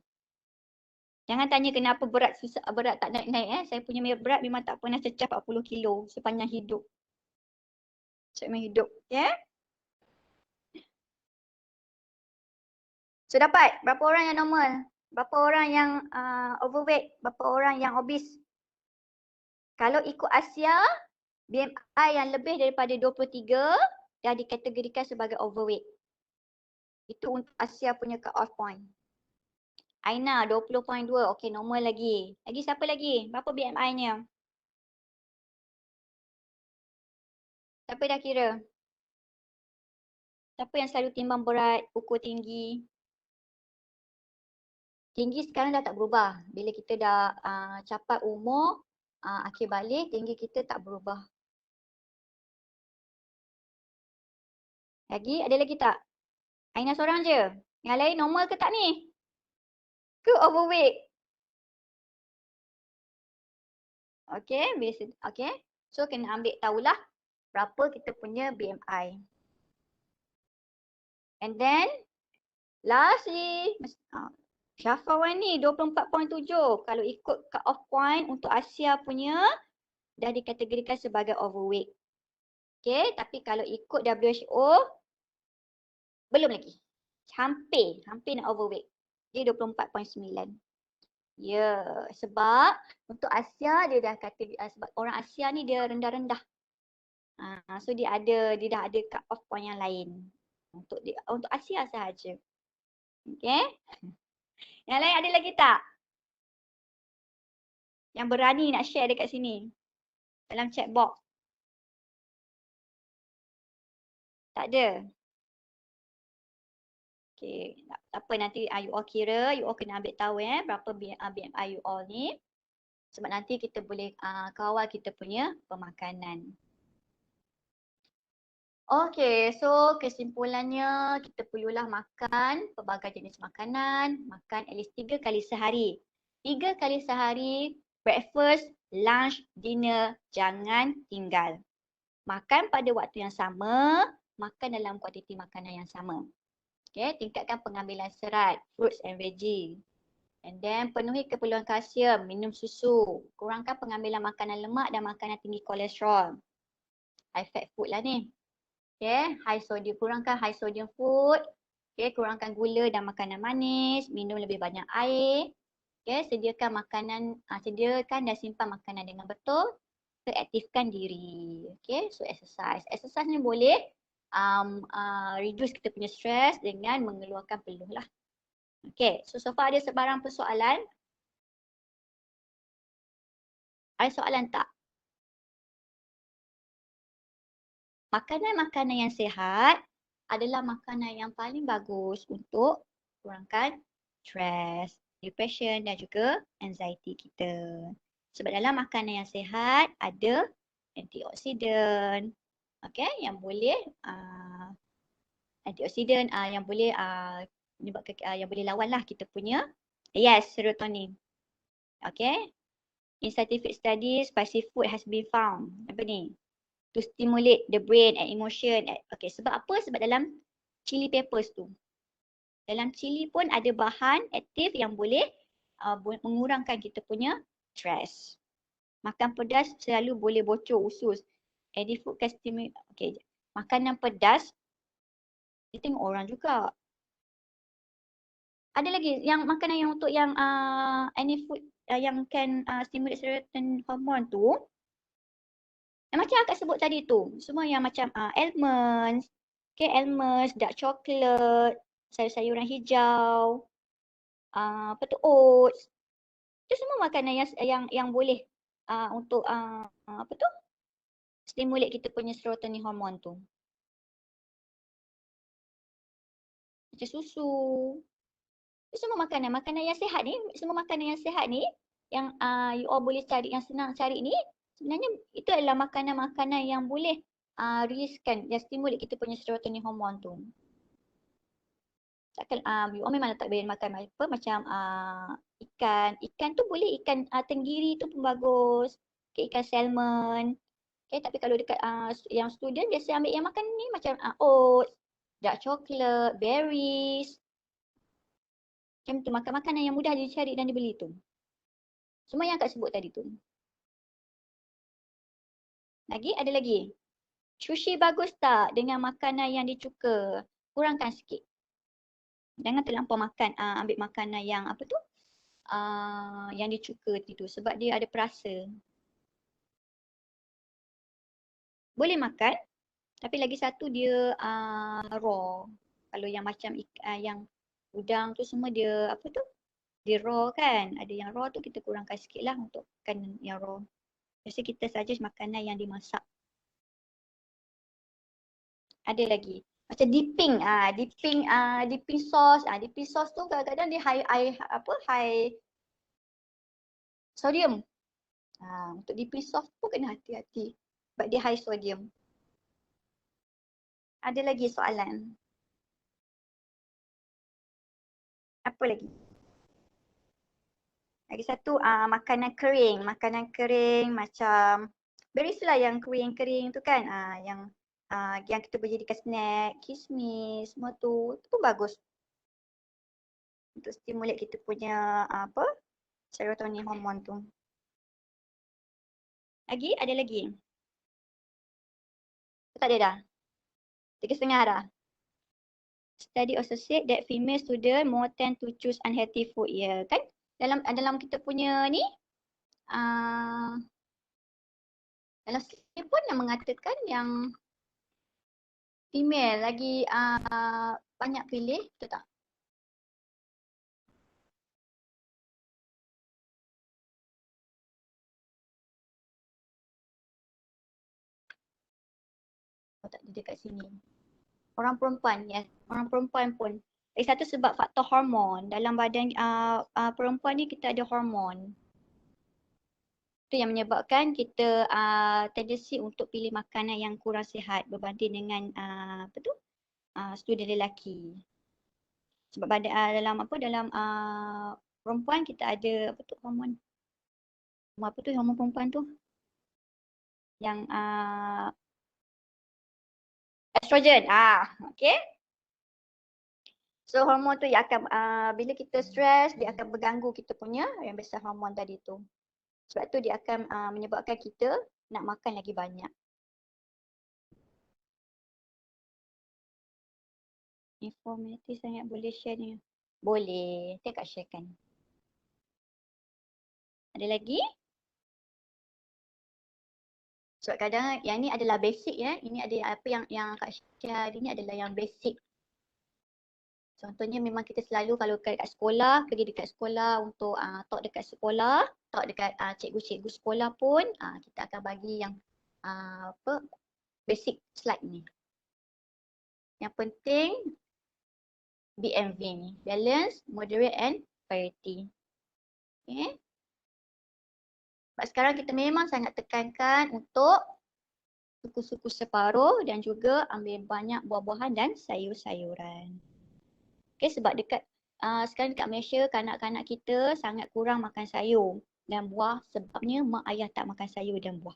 S2: Jangan tanya kenapa berat susah, berat tak naik-naik. Saya punya berat memang tak pernah cecah 40 kilo sepanjang hidup. Sepanjang hidup. Okay. So dapat berapa orang yang normal? Berapa orang yang overweight? Berapa orang yang obese? Kalau ikut Asia, BMI yang lebih daripada 23 dah dikategorikan sebagai overweight. Itu untuk Asia punya cut-off point. Aina 20.2, okey normal lagi. Lagi siapa lagi? Berapa BMI-nya? Siapa dah kira? Siapa yang selalu timbang berat, ukur tinggi? Tinggi sekarang dah tak berubah. Bila kita dah capai umur akhir balik, tinggi kita tak berubah. Lagi? Ada lagi tak? Aina seorang je. Yang lain normal ke tak ni? Ke overweight? Okay, okay. So kena ambil tahulah berapa kita punya BMI. And then lastly, Syafawan ni 24.7. Kalau ikut cut off point untuk Asia punya dah dikategorikan sebagai overweight. Okay, tapi kalau ikut WHO belum lagi. Hampir nak overweight. Dia 24.9. Ya, sebab untuk Asia dia dah kata sebab orang Asia ni dia rendah-rendah. So dia dah ada cut off point yang lain. Untuk Asia sahaja. Okay. Yang lain ada lagi tak? Yang berani nak share dekat sini. Dalam chat box. Tak ada. Okay, tak apa nanti you all kira, you all kena ambil tahu berapa BMI you all ni. Sebab nanti kita boleh kawal kita punya pemakanan. Okay, so kesimpulannya kita perlulah makan pelbagai jenis makanan, makan at least 3 kali sehari. 3 kali sehari, breakfast, lunch, dinner, jangan tinggal. Makan pada waktu yang sama, makan dalam kuantiti makanan yang sama. Okay, tingkatkan pengambilan serat, fruits and veggie. And then penuhi keperluan kalsium, minum susu. Kurangkan pengambilan makanan lemak dan makanan tinggi kolesterol. High fat food lah ni. Okay, high sodium, kurangkan high sodium food. Okay, kurangkan gula dan makanan manis. Minum lebih banyak air. Okay, sediakan dan simpan makanan dengan betul. Aktifkan diri. Okay, so exercise. Exercise ni boleh reduce kita punya stress dengan mengeluarkan peluh lah. Okay, so far ada sebarang persoalan? Ada soalan tak? Makanan-makanan yang sihat adalah makanan yang paling bagus untuk kurangkan stres, depression dan juga anxiety kita. Sebab dalam makanan yang sihat ada antioksidan, okay, yang boleh antioksidan yang boleh menyebabkan yang boleh lawanlah kita punya serotonin. Okay. In scientific studies, spicy food has been found. Apa ni? To stimulate the brain and emotion. Okay, sebab apa? Sebab dalam chili peppers tu. Dalam chili pun ada bahan aktif yang boleh mengurangkan kita punya stres. Makan pedas selalu boleh bocor usus. Any food can stimulate. Okay, makanan pedas kita tengok orang juga. Ada lagi yang makanan yang untuk yang any food yang can stimulate serotonin hormone tu. Yang macam akak sebut tadi tu. Semua yang macam almonds, okay, almonds, dark chocolate, sayur-sayuran hijau, oats. Itu semua makanan yang boleh untuk stimulate kita punya serotonin hormone tu. Macam susu. Itu semua makanan yang sihat ni, yang you all boleh cari, yang senang cari ni, sebenarnya itu adalah makanan-makanan yang boleh releasekan, yang stimulate kita punya serotonin hormone tu. You all memang tak boleh makan apa, macam ikan tu boleh, ikan tenggiri tu pun bagus, okay, ikan salmon. Okay, tapi kalau dekat yang student biasa ambil yang makan ni macam oats, dark chocolate, berries. Macam tu, makan makanan yang mudah dicari dan dibeli tu. Semua yang akak sebut tadi tu. Ada lagi. Sushi bagus tak dengan makanan yang dicuka? Kurangkan sikit. Jangan terlampau makan, ambil makanan yang apa tu? Yang dicuka tu sebab dia ada perasa. Boleh makan, tapi lagi satu dia raw. Kalau yang macam yang udang tu semua dia apa tu? Dia raw kan. Ada yang raw tu kita kurangkan sikit lah untuk makan yang raw. Biasa kita suggest makanan yang dimasak. Ada lagi. Macam dipping sauce. Dipping sauce tu kadang-kadang dia high sodium. Untuk dipping sauce pun kena hati-hati. Sebab dia high sodium. Ada lagi soalan? Apa lagi? Lagi satu, makanan kering. Makanan kering macam berries lah yang kering-kering tu kan. Yang kita boleh jadikan snack, kismis, semua tu pun bagus. Untuk stimulate kita punya serotonin hormone tu. Ada lagi? Tak ada dah? 3.5 dah? Study also said that female student more tend to choose unhealthy food. Ya kan? Dalam kita punya ni, dalam sini pun yang mengatakan yang female lagi banyak pilih, betul tak? Tak ada dekat sini. Orang perempuan, yes. Orang perempuan pun. Lagi satu sebab faktor hormon. Dalam badan perempuan ni kita ada hormon. Itu yang menyebabkan kita tendensi untuk pilih makanan yang kurang sihat berbanding dengan student lelaki. Sebab dalam perempuan kita ada hormon. Hormon perempuan tu? Yang estrogen. Okay. So hormon tu yang akan bila kita stres dia akan berganggu kita punya yang biasa hormon tadi tu. Sebab tu dia akan menyebabkan kita nak makan lagi banyak. Informatif sangat, boleh share ni? Boleh, nanti Kak sharekan. Ada lagi? Sebab kadang yang ni adalah basic ya. Ini ada apa yang Kak share hari ni adalah yang basic. Contohnya memang kita selalu kalau dekat sekolah, pergi dekat sekolah untuk talk dekat sekolah, talk dekat cikgu-cikgu sekolah pun kita akan bagi yang apa basic slide ni. Yang penting BMV ni, balance, moderate and variety. Okay. Sebab sekarang kita memang sangat tekankan untuk suku-suku separuh dan juga ambil banyak buah-buahan dan sayur-sayuran. Okay, sebab dekat sekarang dekat Malaysia kanak-kanak kita sangat kurang makan sayur dan buah sebabnya mak ayah tak makan sayur dan buah.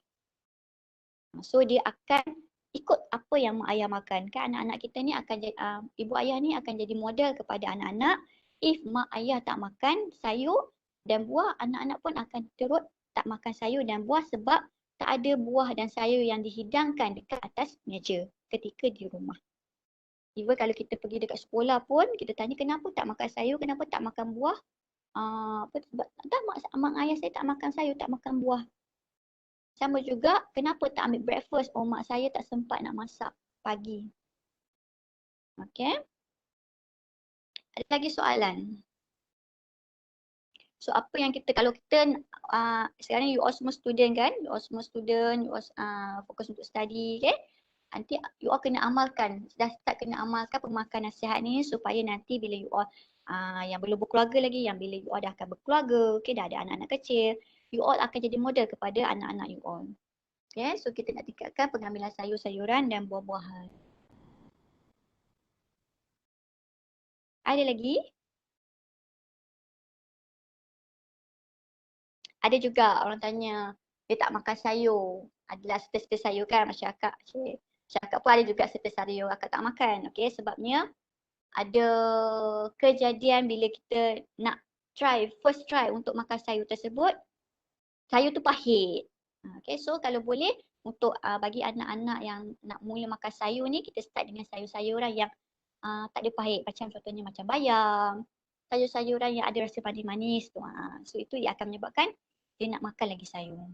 S2: So dia akan ikut apa yang mak ayah makan. Kan anak-anak kita ni akan jadi, ibu ayah ni akan jadi model kepada anak-anak. If mak ayah tak makan sayur dan buah, anak-anak pun akan turut tak makan sayur dan buah sebab tak ada buah dan sayur yang dihidangkan dekat atas meja ketika di rumah. Even kalau kita pergi dekat sekolah pun, kita tanya kenapa tak makan sayur, kenapa tak makan buah. Sebab mak ayah saya tak makan sayur, tak makan buah. Sama juga, kenapa tak ambil breakfast? Oh, mak saya tak sempat nak masak pagi. Okay. Ada lagi soalan? So, apa yang kita, kalau kita, sekarang you all semua student kan? You all semua student, you all fokus untuk study, okay? Nanti you all kena amalkan, dah start kena amalkan pemakan nasihat ni supaya nanti bila you all yang belum berkeluarga lagi, yang bila you all dah akan berkeluarga, okay, dah ada anak-anak kecil, you all akan jadi model kepada anak-anak you all. Okay, so kita nak tingkatkan pengambilan sayur-sayuran dan buah-buahan. Ada lagi? Ada juga orang tanya, dia tak makan sayur. Adalah serta-serta sayur kan masyarakat. Masyarakat pun ada juga serta sayur akak tak makan. Okay, sebabnya ada kejadian bila kita nak first try untuk makan sayur tersebut, sayur tu pahit. Okay, so kalau boleh untuk bagi anak-anak yang nak mula makan sayur ni, kita start dengan sayur-sayuran yang tak ada pahit. Macam contohnya macam bayam, sayur-sayuran yang ada rasa manis-manis tu. So itu yang akan menyebabkan dia nak makan lagi sayur.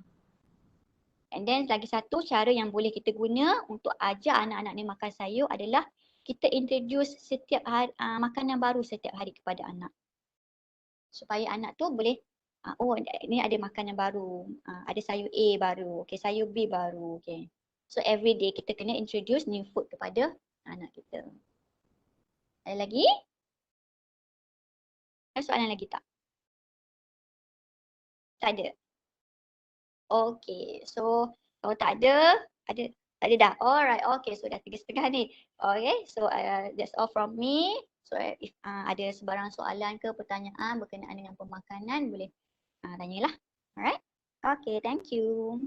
S2: And then lagi satu cara yang boleh kita guna untuk ajar anak-anak ni makan sayur adalah kita introduce setiap hari, makanan baru setiap hari kepada anak. Supaya anak tu boleh, oh ni ada makanan baru, ada sayur A baru, okay, sayur B baru. Okay. So every day kita kena introduce new food kepada anak kita. Ada lagi? Ada soalan lagi tak? Tak ada? Okay, so kalau tak ada dah. Alright, okay, so dah 3:30 ni. Okay, so that's all from me. So if ada sebarang soalan ke pertanyaan berkenaan dengan pemakanan, boleh tanyalah. Alright, okay, thank you.